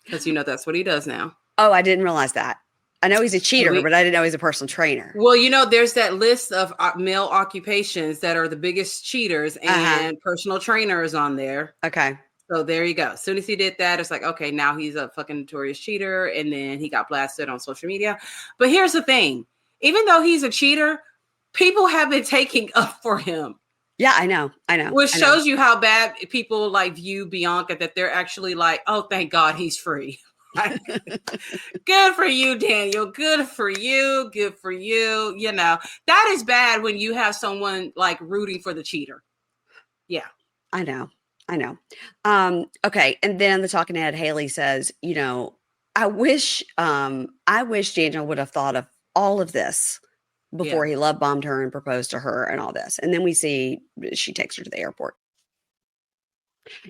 because that's what he does now. Oh, I didn't realize that. I know he's a cheater, And but I didn't know he's a personal trainer. well, there's that list of male occupations that are the biggest cheaters, and personal trainer is on there. Okay. So there you go. As soon as he did that, it's like, okay, now he's a fucking notorious cheater. And then he got blasted on social media. But here's the thing. Even though he's a cheater, people have been taking up for him. Yeah, I know. Which shows you how bad people like view Bianca, that they're actually like, oh, thank God he's free. Good for you, Daniel. Good for you. Good for you. That is bad when you have someone like rooting for the cheater. Yeah. I know. Okay. And then the talking head, Haley says, I wish Daniel would have thought of all of this before he love bombed her and proposed to her and all this. And then we see she takes her to the airport.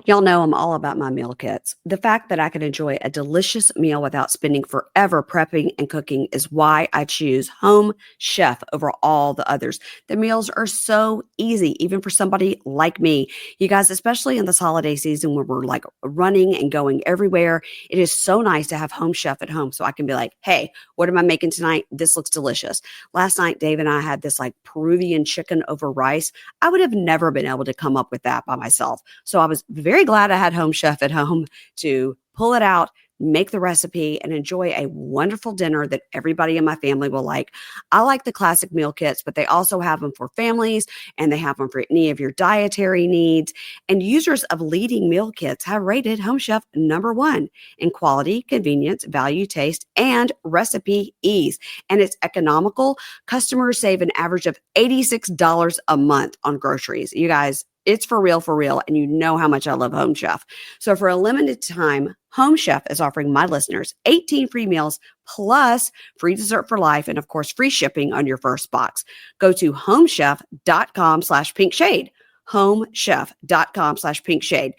Y'all know I'm all about my meal kits. The fact that I can enjoy a delicious meal without spending forever prepping and cooking is why I choose Home Chef over all the others. The meals are so easy, even for somebody like me. You guys, especially in this holiday season where we're like running and going everywhere, it is so nice to have Home Chef at home so I can be like, hey, what am I making tonight? This looks delicious. Last night, Dave and I had this like Peruvian chicken over rice. I would have never been able to come up with that by myself. So I was very glad I had Home Chef at home to pull it out, make the recipe, and enjoy a wonderful dinner that everybody in my family will like. I like the classic meal kits, but they also have them for families and they have them for any of your dietary needs. And users of leading meal kits have rated Home Chef #1 in quality, convenience, value, taste, and recipe ease. And it's economical. Customers save an average of $86 a month on groceries. You guys, it's for real, and you know how much I love Home Chef. So for a limited time, Home Chef is offering my listeners 18 free meals plus free dessert for life and, of course, free shipping on your first box. Go to homechef.com/pinkshade. homechef.com/pinkshade.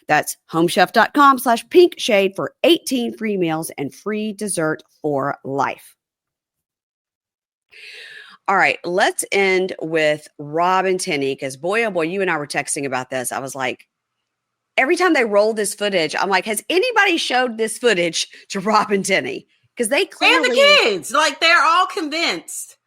That's homechef.com/pinkshade for 18 free meals and free dessert for life. All right, let's end with Rob and Tenny, because boy, oh boy, you and I were texting about this. I was like, every time they roll this footage, I'm like, has anybody showed this footage to Rob and Tenny? Because they clearly— And the kids, like they're all convinced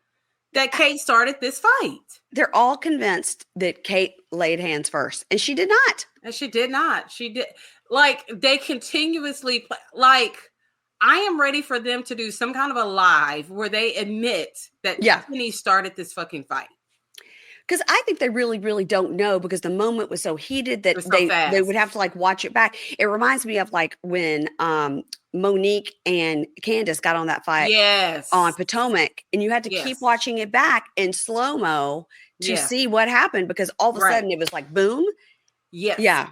that Kate started this fight. They're all convinced that Kate laid hands first, and she did not. And she did not. She did. Like, they continuously play, like, I am ready for them to do some kind of a live where they admit that Tenny started this fucking fight. Because I think they really, really don't know, because the moment was so heated that they would have to like watch it back. It reminds me of like when Monique and Candace got on that fight on Potomac, and you had to keep watching it back in slow-mo to see what happened, because all of a sudden it was like boom. Yes. Yeah.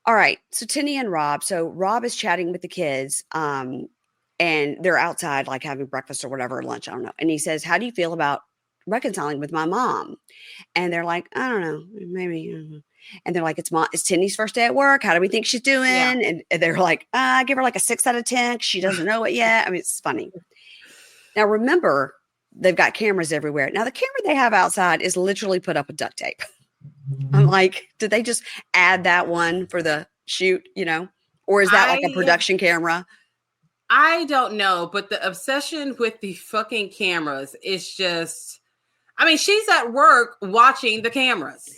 All right. So Tenny and Rob. So Rob is chatting with the kids, and they're outside like having breakfast or whatever, lunch, I don't know. And he says, how do you feel about reconciling with my mom? And they're like, I don't know, maybe. And they're like, it's Tenny's first day at work. How do we think she's doing? And they're like, I give her like a 6 out of 10. She doesn't know it yet. I mean, it's funny. Now, remember, they've got cameras everywhere. Now, the camera they have outside is literally put up with duct tape. I'm like, did they just add that one for the shoot, or is that like a production camera? I don't know, but the obsession with the fucking cameras is just, I mean, she's at work watching the cameras.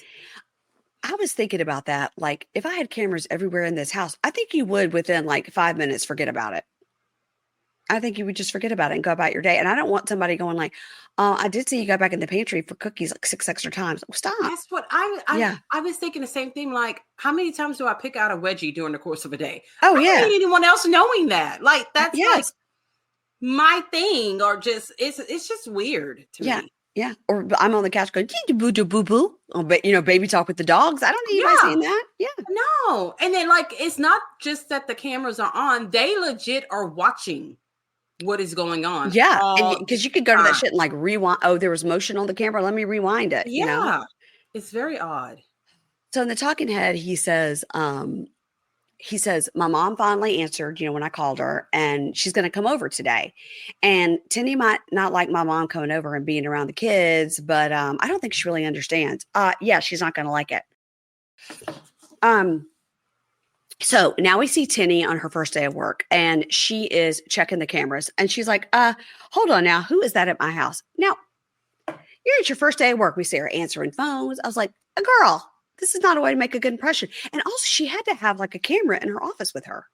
I was thinking about that. Like, if I had cameras everywhere in this house, I think you would within like 5 minutes forget about it. I think you would just forget about it and go about your day. And I don't want somebody going like, I did see you go back in the pantry for cookies like 6 extra times. Oh, stop. That's what Yeah. I was thinking the same thing. Like, how many times do I pick out a wedgie during the course of a day? Oh, I yeah. don't need anyone else knowing that. Like, that's like Yes. my thing, or just it's just weird to Yeah. me. Yeah. Or I'm on the couch going, boo doo boo boo. Oh, but baby talk with the dogs. I don't need anybody saying that. Yeah. No. And then like it's not just that the cameras are on, they legit are watching what is going on. Yeah. And because you could go to that shit and like rewind. Oh, there was motion on the camera. Let me rewind it. Yeah. It's very odd. So in the talking head, he says, my mom finally answered, when I called her, and she's going to come over today. And Tinny might not like my mom coming over and being around the kids, but I don't think she really understands. Yeah, she's not going to like it. So now we see Tinny on her first day of work, and she is checking the cameras, and she's like, hold on now. Who is that at my house? Now, you're at your first day of work. We see her answering phones. I was like, a girl, this is not a way to make a good impression. And also she had to have like a camera in her office with her.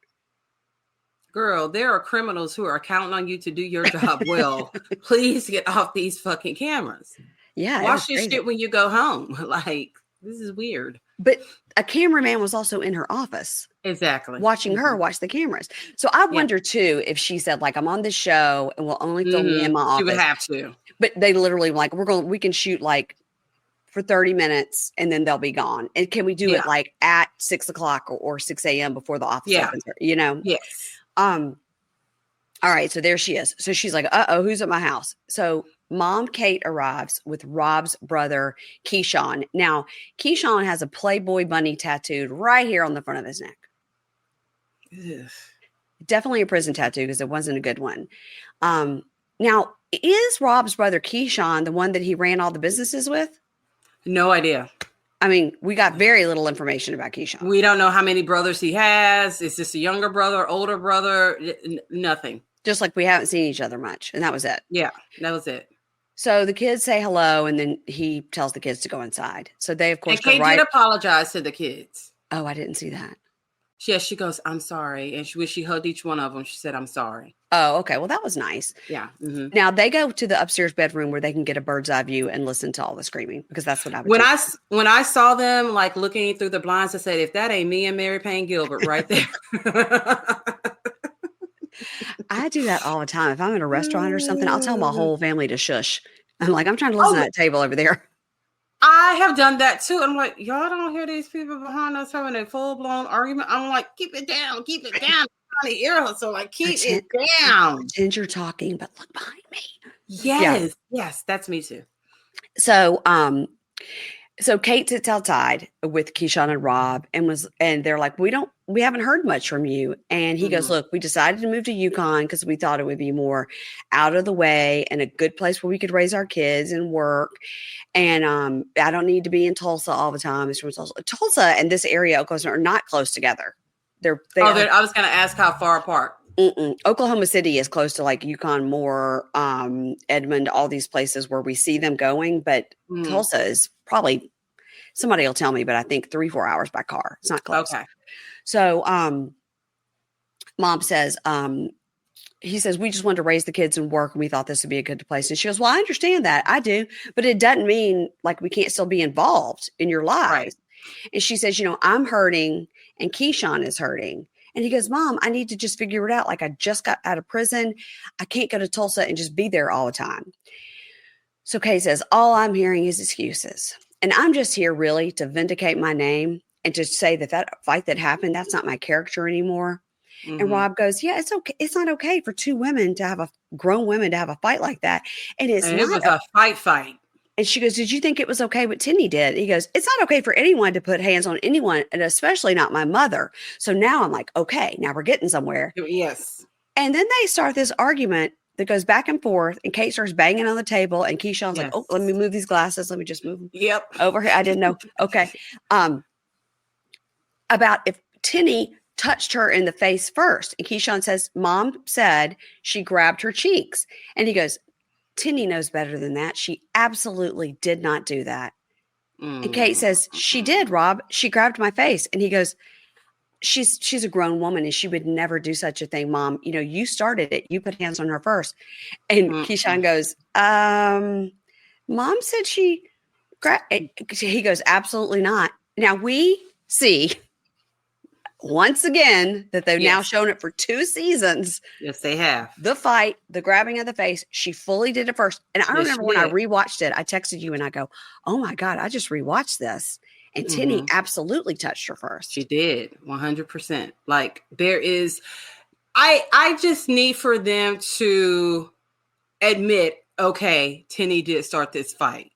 Girl, there are criminals who are counting on you to do your job well. Please get off these fucking cameras. Yeah. Watch this shit when you go home. Like, this is weird. But a cameraman was also in her office. Exactly. Watching her watch the cameras. So I wonder too, if she said like, I'm on this show and we'll only film me in my office. She would have to. But they literally like, we can shoot like for 30 minutes and then they'll be gone. And can we do it like at 6 o'clock or 6 a.m. before the office opens? Yes. All right. So there she is. So she's like, who's at my house? So Mom Kate arrives with Rob's brother, Keyshawn. Now, Keyshawn has a Playboy bunny tattooed right here on the front of his neck. Ugh. Definitely a prison tattoo because it wasn't a good one. Now, is Rob's brother Keyshawn the one that he ran all the businesses with? No idea. I mean, we got very little information about Keyshawn. We don't know how many brothers he has. Is this a younger brother, older brother? Nothing. Just like we haven't seen each other much. And that was it. Yeah, that was it. So the kids say hello, and then he tells the kids to go inside. So they, of course, and Kate did apologize to the kids. Oh, I didn't see that. Yes, she goes, I'm sorry. And she hugged each one of them. She said, I'm sorry. Oh, okay. Well, that was nice. Yeah. Mm-hmm. Now they go to the upstairs bedroom where they can get a bird's eye view and listen to all the screaming, because that's what I would do. When I saw them like looking through the blinds, I said, if that ain't me and Mary Payne Gilbert right there. I do that all the time. If I'm in a restaurant or something, I'll tell my whole family to shush. I'm like, I'm trying to listen to that table over there. I have done that too. I'm like, y'all don't hear these people behind us having a full-blown argument. I'm like, keep it down. I'm trying to ear hustle. Like, keep it down. Pretend you're talking, but look behind me. Yes. Yeah. Yes, that's me too. So Kate sits outside with Keyshawn and Rob and they're like, we haven't heard much from you. And he goes, look, we decided to move to Yukon because we thought it would be more out of the way and a good place where we could raise our kids and work. And I don't need to be in Tulsa all the time. It's from Tulsa and this area, Oklahoma, are not close together. I was going to ask how far apart. Oklahoma City is close to like Yukon, Moore, Edmond, all these places where we see them going. But Tulsa is probably, somebody will tell me, but I think 3-4 hours by car. It's not close. Okay. So Mom says, he says, we just wanted to raise the kids and work, and we thought this would be a good place. And she goes, well, I understand that. I do. But it doesn't mean like we can't still be involved in your lives. Right. And she says, I'm hurting and Keyshawn is hurting. And he goes, Mom, I need to just figure it out. Like, I just got out of prison. I can't go to Tulsa and just be there all the time. So Kay says, all I'm hearing is excuses. And I'm just here really to vindicate my name and to say that fight that happened, that's not my character anymore. Mm-hmm. And Rob goes, yeah, it's okay. It's not okay for two women to have grown women to have a fight like that. And it was a fight. And she goes, did you think it was okay what Tinny did? He goes, it's not okay for anyone to put hands on anyone, and especially not my mother. So now I'm like, okay, now we're getting somewhere. Yes. And then they start this argument that goes back and forth, and Kate starts banging on the table, and Keyshawn's like, oh, let me move these glasses. Let me just move them over here. I didn't know. Okay. About if Tinny touched her in the face first. And Keyshawn says, Mom said she grabbed her cheeks. And he goes, Tinny knows better than that. She absolutely did not do that. And Kate Mm. says, she did, Rob. She grabbed my face. And he goes, she's a grown woman and she would never do such a thing, Mom. You know, you started it. You put hands on her first. And Keyshawn goes, Mom said he goes, absolutely not. Now we see once again that they've now shown it for 2 seasons. Yes, they have. The fight, the grabbing of the face, she fully did it first. And I remember when I rewatched it, I texted you and I go, oh my God, I just rewatched this. And Tinny absolutely touched her first. She did, 100%. Like there is, I just need for them to admit, okay, Tinny did start this fight.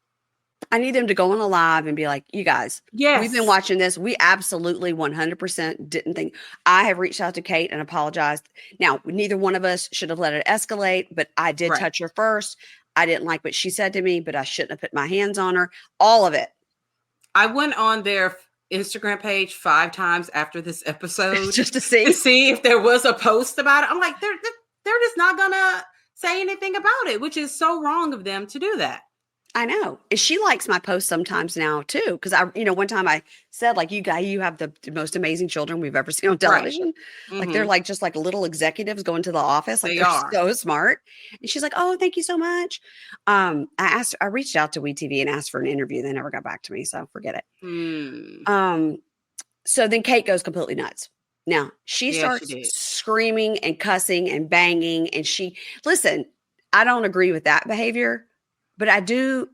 I need them to go on a live and be like, you guys, we've been watching this. We absolutely 100% didn't think. I have reached out to Kate and apologized. Now, neither one of us should have let it escalate, but I did touch her first. I didn't like what she said to me, but I shouldn't have put my hands on her. All of it. I went on their Instagram page 5 times after this episode just to see if there was a post about it. I'm like, they're just not gonna say anything about it, which is so wrong of them to do that. I know. And she likes my posts sometimes now too. Because one time I said, like, you have the most amazing children we've ever seen on television. Right. Like they're like just like little executives going to the office. Like they're so smart. And she's like, oh, thank you so much. I reached out to WeTV and asked for an interview. They never got back to me. So forget it. So then Kate goes completely nuts. Now she starts screaming and cussing and banging. And listen, I don't agree with that behavior. But I do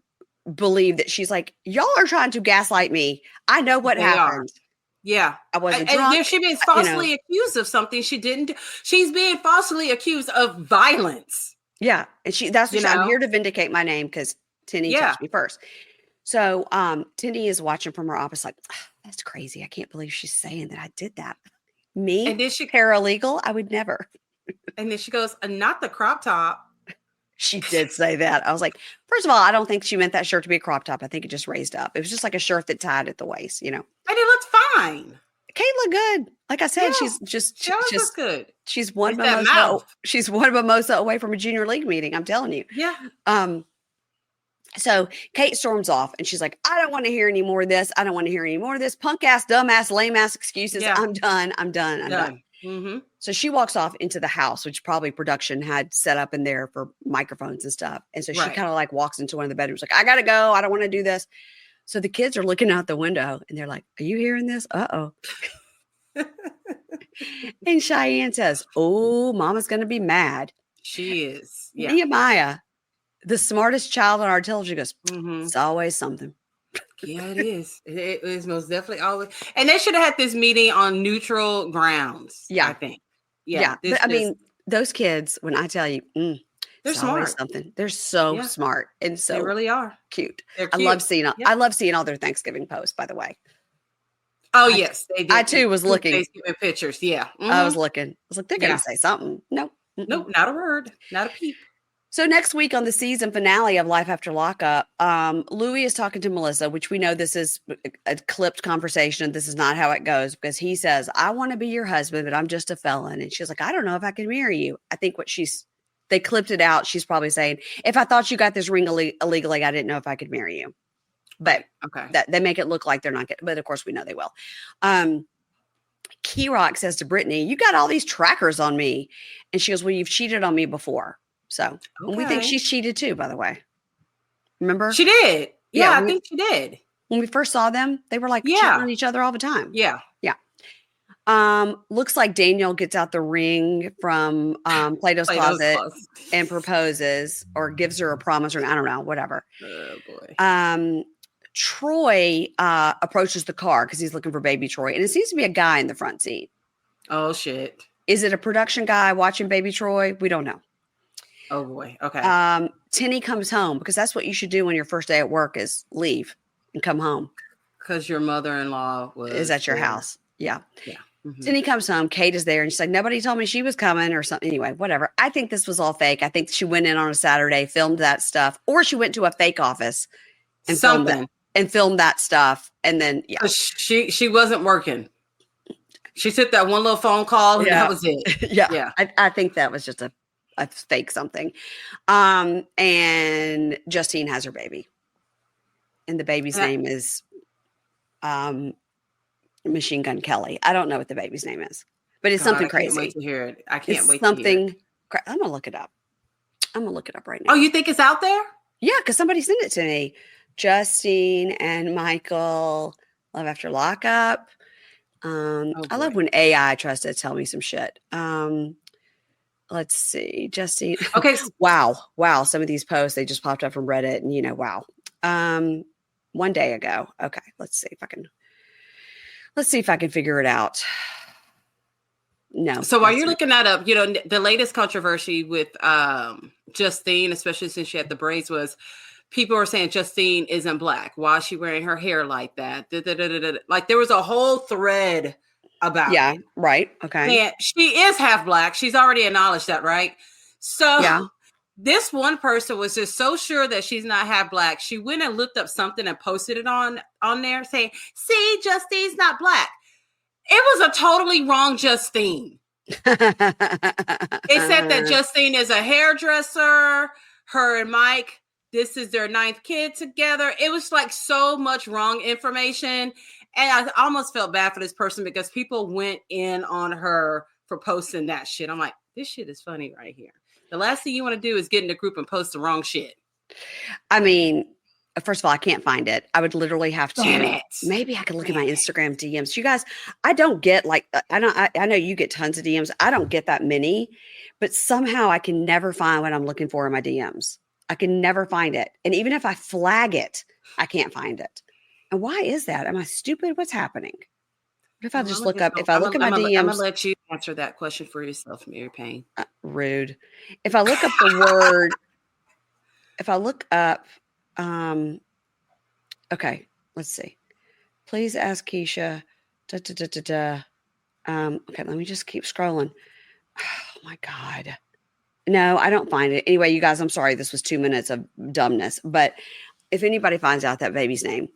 believe that she's like, y'all are trying to gaslight me. I know what happened. Yeah. I wasn't drunk. And she's being falsely accused of something she didn't do. She's being falsely accused of violence. Yeah. And that's what I'm here to vindicate my name because Tinny touched me first. So Tinny is watching from her office like, that's crazy. I can't believe she's saying that I did that. Me, and then paralegal, I would never. And then she goes, not the crop top. She did say that. I was like, first of all, I don't think she meant that shirt to be a crop top. I think it just raised up. It was just like a shirt that tied at the waist, And it looked fine. Kate looked good. Like I said, she's just good. She's one mimosa away from a junior league meeting. I'm telling you. Yeah. So Kate storms off and she's like, I don't want to hear any more of this. I don't want to hear any more of this punk ass, dumb ass, lame ass excuses. Yeah. I'm done. Mm-hmm. So she walks off into the house, which probably production had set up in there for microphones and stuff. And so she kind of like walks into one of the bedrooms like, I got to go. I don't want to do this. So the kids are looking out the window and they're like, are you hearing this? Uh-oh. And Cheyenne says, oh, Mama's going to be mad. She is. Yeah. Nehemiah, the smartest child on our television, goes, it's always something. Yeah, it is. It is most definitely always. And they should have had this meeting on neutral grounds. Yeah, I think. Yeah. But I mean, those kids, when I tell you, they're smart. Something. They're so smart and so they really are cute. Cute. I love seeing all their Thanksgiving posts, by the way. Oh, yes. They did. I too was looking. Thanksgiving pictures. Yeah. I was looking. I was like, they're going to say something. Nope. Nope. Not a word. Not a peep. So next week on the season finale of Life After Lockup, Louis is talking to Melissa, which we know this is a clipped conversation. This is not how it goes because he says, I want to be your husband, but I'm just a felon. And she's like, I don't know if I can marry you. I think they clipped it out. She's probably saying, if I thought you got this ring illegally, I didn't know if I could marry you. But that they make it look like they're not getting, but of course we know they will. Key Rock says to Brittany, you got all these trackers on me. And she goes, well, you've cheated on me before. So we think she's cheated too, by the way. Remember? She did. Yeah, I think she did. When we first saw them, they were like cheating on each other all the time. Yeah. Yeah. Looks like Daniel gets out the ring from Plato's closet and proposes or gives her a promise or I don't know, whatever. Oh boy. Troy approaches the car because he's looking for baby Troy. And it seems to be a guy in the front seat. Oh shit. Is it a production guy watching baby Troy? We don't know. Oh boy. Okay. Tinny comes home because that's what you should do on your first day at work is leave and come home. Because your mother-in-law is at your house. Yeah. Yeah. Mm-hmm. Tinny comes home. Kate is there and she's like, nobody told me she was coming or something. Anyway, whatever. I think this was all fake. I think she went in on a Saturday, filmed that stuff, or she went to a fake office and filmed that stuff. And then, she wasn't working. She took that one little phone call and that was it. Yeah. I think that was just a fake something. And Justine has her baby. And the baby's name is Machine Gun Kelly. I don't know what the baby's name is, but it's something crazy. I can't wait to hear it. I can't wait to hear it. I'm going to look it up. I'm going to look it up right now. Oh, you think it's out there? Yeah, because somebody sent it to me. Justine and Michael, Love After Lockup. I love when AI tries to tell me some shit. Let's see. Justine. Okay. Wow. Some of these posts, they just popped up from Reddit and, wow. 1 day ago. Okay. Let's see if I can figure it out. No. So while you're looking that up, the latest controversy with Justine, especially since she had the braids, was people were saying Justine isn't Black. Why is she wearing her hair like that? Like there was a whole thread about it. Yeah, right. Okay. And she is half Black. She's already acknowledged that, right? So this one person was just so sure that she's not half Black. She went and looked up something and posted it on there saying, see, Justine's not Black. It was a totally wrong Justine. It said that Justine is a hairdresser. Her and Mike, this is their 9th kid together. It was like so much wrong information. And I almost felt bad for this person because people went in on her for posting that shit. I'm like, this shit is funny right here. The last thing you want to do is get in a group and post the wrong shit. I mean, first of all, I can't find it. I would literally have to. Maybe I could look at my Instagram DMs. You guys, I don't get I know you get tons of DMs. I don't get that many, but somehow I can never find what I'm looking for in my DMs. I can never find it. And even if I flag it, I can't find it. And why is that? Am I stupid? What's happening? What if I just look up? If I look at my DMs, I'm gonna let you answer that question for yourself, Mary Payne. Rude. If I look up the word, okay, let's see. Please ask Keisha. Okay, let me just keep scrolling. Oh my God. No, I don't find it. Anyway, you guys, I'm sorry. This was 2 minutes of dumbness. But if anybody finds out that baby's name,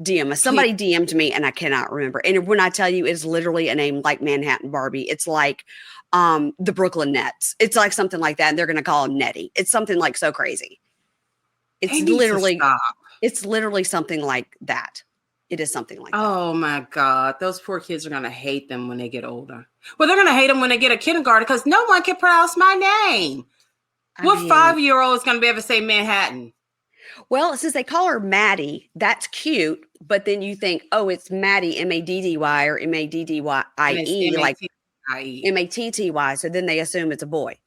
DM us. Somebody DM'd me and I cannot remember. And when I tell you it's literally a name like Manhattan Barbie, it's like the Brooklyn Nets. It's like something like that. And they're going to call him Nettie. It's something like so crazy. It's literally something like that. It is something like that. Oh my God. Those poor kids are going to hate them when they get older. Well, they're going to hate them when they get a kindergarten because no one can pronounce my name. What 5-year-old is going to be able to say Manhattan? Well, since they call her Maddie, that's cute. But then you think, oh, it's Maddie, M-A-D-D-Y or M-A-D-D-Y-I-E, like M-A-T-T-Y. So then they assume it's a boy.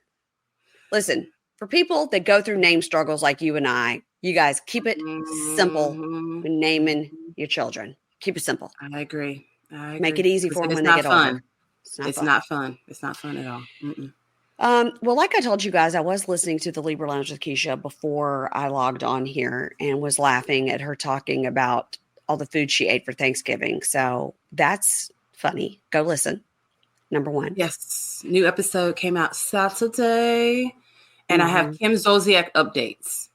Listen, for people that go through name struggles like you and I, you guys keep it simple when naming your children. Keep it simple. I agree. Make it easy for them when they get older. It's not fun. It's not fun at all. Mm-mm. Well, like I told you guys, I was listening to the Libra Lounge with Keisha before I logged on here and was laughing at her talking about all the food she ate for Thanksgiving. So that's funny. Go listen. Number one. Yes. New episode came out Saturday. And I have Kim Zolciak updates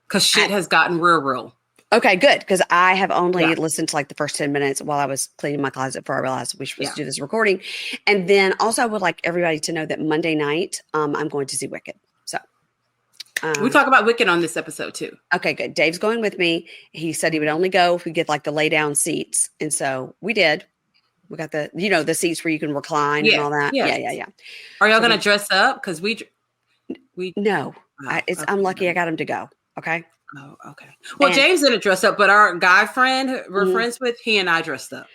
because shit has gotten real. Okay, good. Because I have only listened to like the first 10 minutes while I was cleaning my closet before I realized we were supposed to do this recording. And then also I would like everybody to know that Monday night, I'm going to see Wicked. So we talk about Wicked on this episode too. Okay, good. Dave's going with me. He said he would only go if we get like the lay down seats. And so we did. We got the, the seats where you can recline and all that. Yeah. Are y'all going to dress up? Because we no, I'm lucky I got him to go. Okay. Oh, okay. Well, James didn't dress up, but our guy friend we're friends with, he and I dressed up.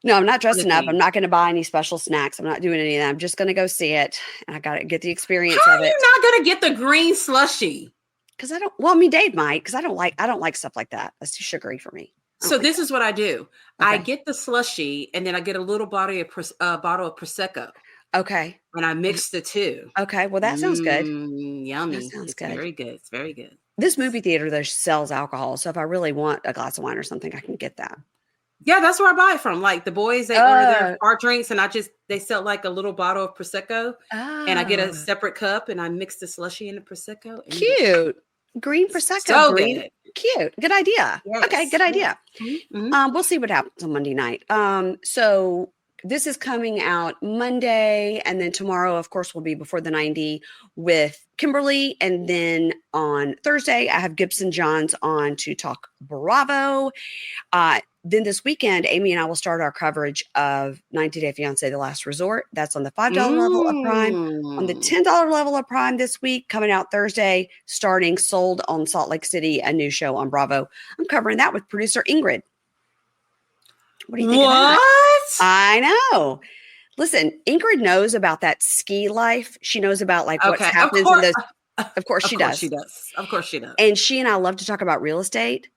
No, I'm not dressing up. I'm not going to buy any special snacks. I'm not doing any of that. I'm just going to go see it. And I got to get the experience of it. How are you not going to get the green slushie? Because Dave might, because I don't like stuff like that. That's too sugary for me. So this is what I do. Okay. I get the slushie and then I get a little bottle of Prosecco. Okay. And I mix the two. Okay. Well, that sounds good. Yummy. That sounds good. Very good. It's very good. This movie theater, though, sells alcohol. So if I really want a glass of wine or something, I can get that. Yeah, that's where I buy it from. Like the boys, they order their hard drinks and they sell like a little bottle of Prosecco. And I get a separate cup and I mix the slushie in the Prosecco. Cute. Green Prosecco. So good. Cute. Good idea. Yes. Okay, good idea. Mm-hmm. We'll see what happens on Monday night. So this is coming out Monday, and then tomorrow, of course, will be Before the 90 with Kimberly. And then on Thursday, I have Gibson Johns on to talk Bravo. Then this weekend, Amy and I will start our coverage of 90 Day Fiancé, The Last Resort. That's on the $5 level of Prime. On the $10 level of Prime this week, coming out Thursday, starting Sold on Salt Lake City, a new show on Bravo. I'm covering that with producer Ingrid. What do you think of that? I know. Listen, Ingrid knows about that ski life. She knows about like what's happening in those. Of course she does. Of course she does. And she and I love to talk about real estate.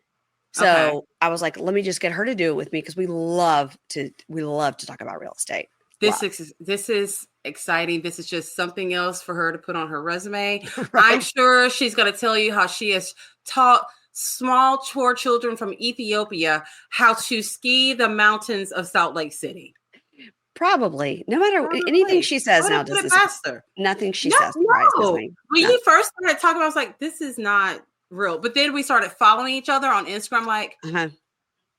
So I was like, let me just get her to do it with me because we love to talk about real estate. This is exciting. This is just something else for her to put on her resume. Right. I'm sure she's going to tell you how she has taught small children from Ethiopia how to ski the mountains of Salt Lake City. Probably. No matter anything she says now doesn't nothing she says surprises me. When you first started talking, I was like, this is not real. But then we started following each other on Instagram, like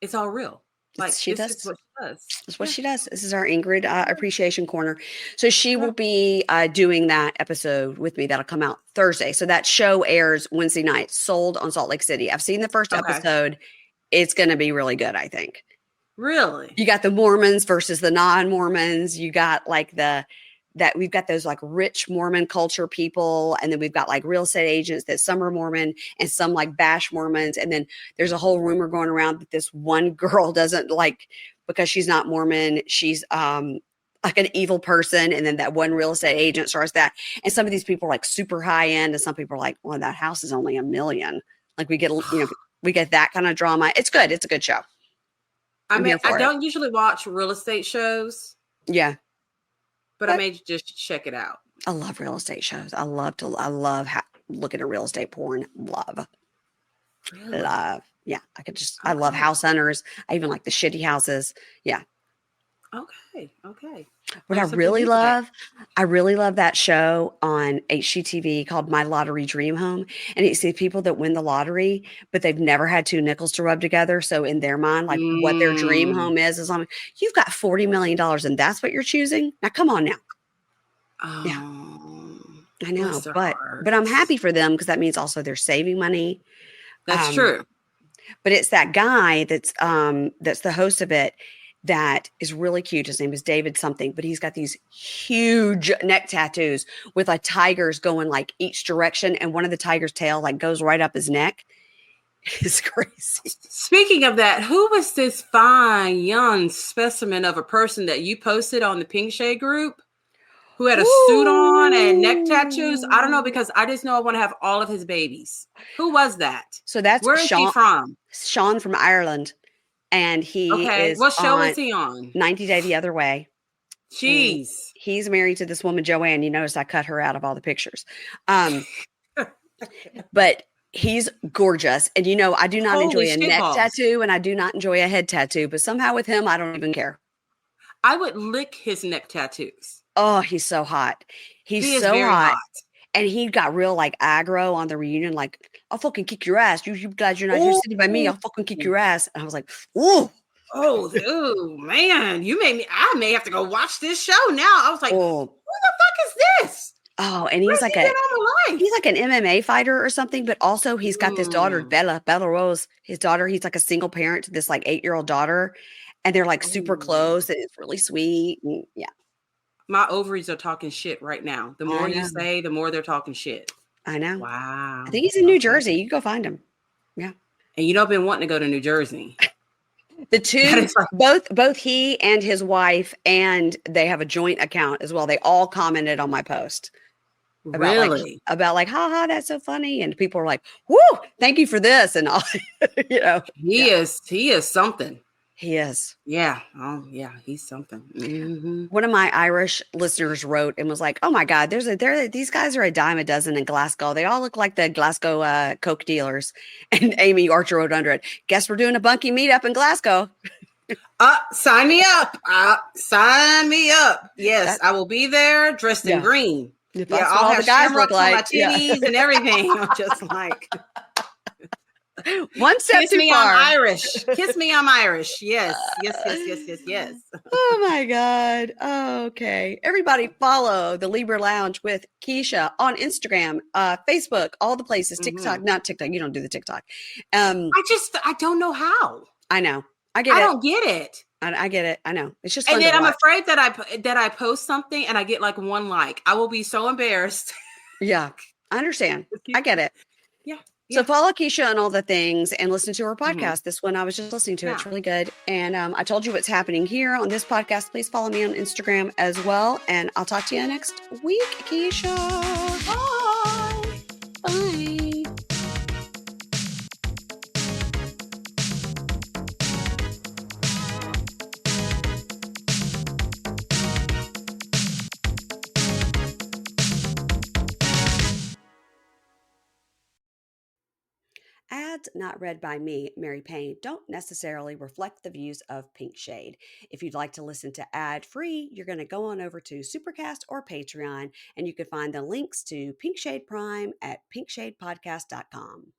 it's all real. Like she does. Is what she does. That's what she does. This is our Ingrid Appreciation Corner. So she will be doing that episode with me. That'll come out Thursday. So that show airs Wednesday night, Sold on Salt Lake City. I've seen the first episode. It's going to be really good, I think. Really? You got the Mormons versus the non-Mormons. You got like we've got those like rich Mormon culture people. And then we've got like real estate agents that some are Mormon and some like bash Mormons. And then there's a whole rumor going around that this one girl doesn't like, because she's not Mormon, she's like an evil person. And then that one real estate agent starts that. And some of these people are like super high end. And some people are like, well, that house is only $1 million. Like we get that kind of drama. It's good. It's a good show. I mean, I don't usually watch real estate shows. Yeah. But I may just check it out. I love real estate shows. I love looking at real estate porn. Love. Really? Love. Yeah. I love house hunters. I even like the shitty houses. Yeah. Okay. What I really love that show on HGTV called My Lottery Dream Home. And you see people that win the lottery, but they've never had two nickels to rub together. So in their mind, like what their dream home is on, you've got $40 million and that's what you're choosing. Now, come on now. Yeah, I know, but I'm happy for them because that means also they're saving money. That's true. But it's that guy that's the host of it that is really cute. His name is David something, but he's got these huge neck tattoos with like tigers going like each direction. And one of the tiger's tail like goes right up his neck. It's crazy. Speaking of that, who was this fine young specimen of a person that you posted on the Pink Shade group who had a suit on and neck tattoos? I don't know, because I just know I want to have all of his babies. Who was that? So that's where is he from? Sean from Ireland. And he is what show is he on? 90 Day the Other Way. Jeez. He's married to this woman, Joanne. You notice I cut her out of all the pictures. But he's gorgeous. And I do not enjoy a neck tattoo and I do not enjoy a head tattoo. But somehow with him, I don't even care. I would lick his neck tattoos. Oh, he's so hot. He's so hot. And he got real like aggro on the reunion, like, I'll fucking kick your ass. You guys, you're not here sitting by me. I'll fucking kick your ass. And I was like, ooh. Oh, man. I may have to go watch this show now. I was like, who the fuck is this? Oh, and he's like an MMA fighter or something, but also he's got this daughter, Bella Rose, his daughter. He's like a single parent to this like 8-year-old daughter. And they're like super close. And it's really sweet. And, yeah. My ovaries are talking shit right now. The more you say, the more they're talking shit. I know. Wow. I think he's in New Jersey. You can go find him. Yeah. And I've been wanting to go to New Jersey. The two, both he and his wife, and they have a joint account as well. They all commented on my post. About like, haha, that's so funny. And people are like, whoo, thank you for this. And all, He is something. He is. Yeah. Oh, yeah. He's something. Mm-hmm. One of my Irish listeners wrote and was like, "Oh my God, these guys are a dime a dozen in Glasgow. They all look like the Glasgow Coke dealers." And Amy Archer wrote under it, "Guess we're doing a bunkie meetup in Glasgow." Sign me up. Sign me up. Yes, I will be there dressed in green. I'll have the guys look like my titties and everything. I'm just like. One step Kiss too me, I'm far. Irish. Kiss me, I'm Irish. Yes, yes, yes, yes, yes, yes. Oh my God. Okay. Everybody follow the Libra Lounge with Keisha on Instagram, Facebook, all the places, TikTok, Mhm. not TikTok. You don't do the TikTok. I don't know how. I know. I get I it. don't get it. I get it. I know. It's just And fun to then I'm watch. afraid that I post something and I get like one like. I will be so embarrassed. Yeah. I understand. I get it. Yeah, So yeah. follow Keisha on all the things and listen to her Mhm. podcast. This one I was just listening to. It's Yeah. really good. And I told you what's happening here on this podcast. Please follow me on Instagram as well. And I'll talk to you next week, Keisha. Bye. Bye. Ads not read by me, Mary Payne, don't necessarily reflect the views of Pink Shade. If you'd like to listen to ad free, you're going to go on over to Supercast or Patreon, and you can find the links to Pink Shade Prime at pinkshadepodcast.com.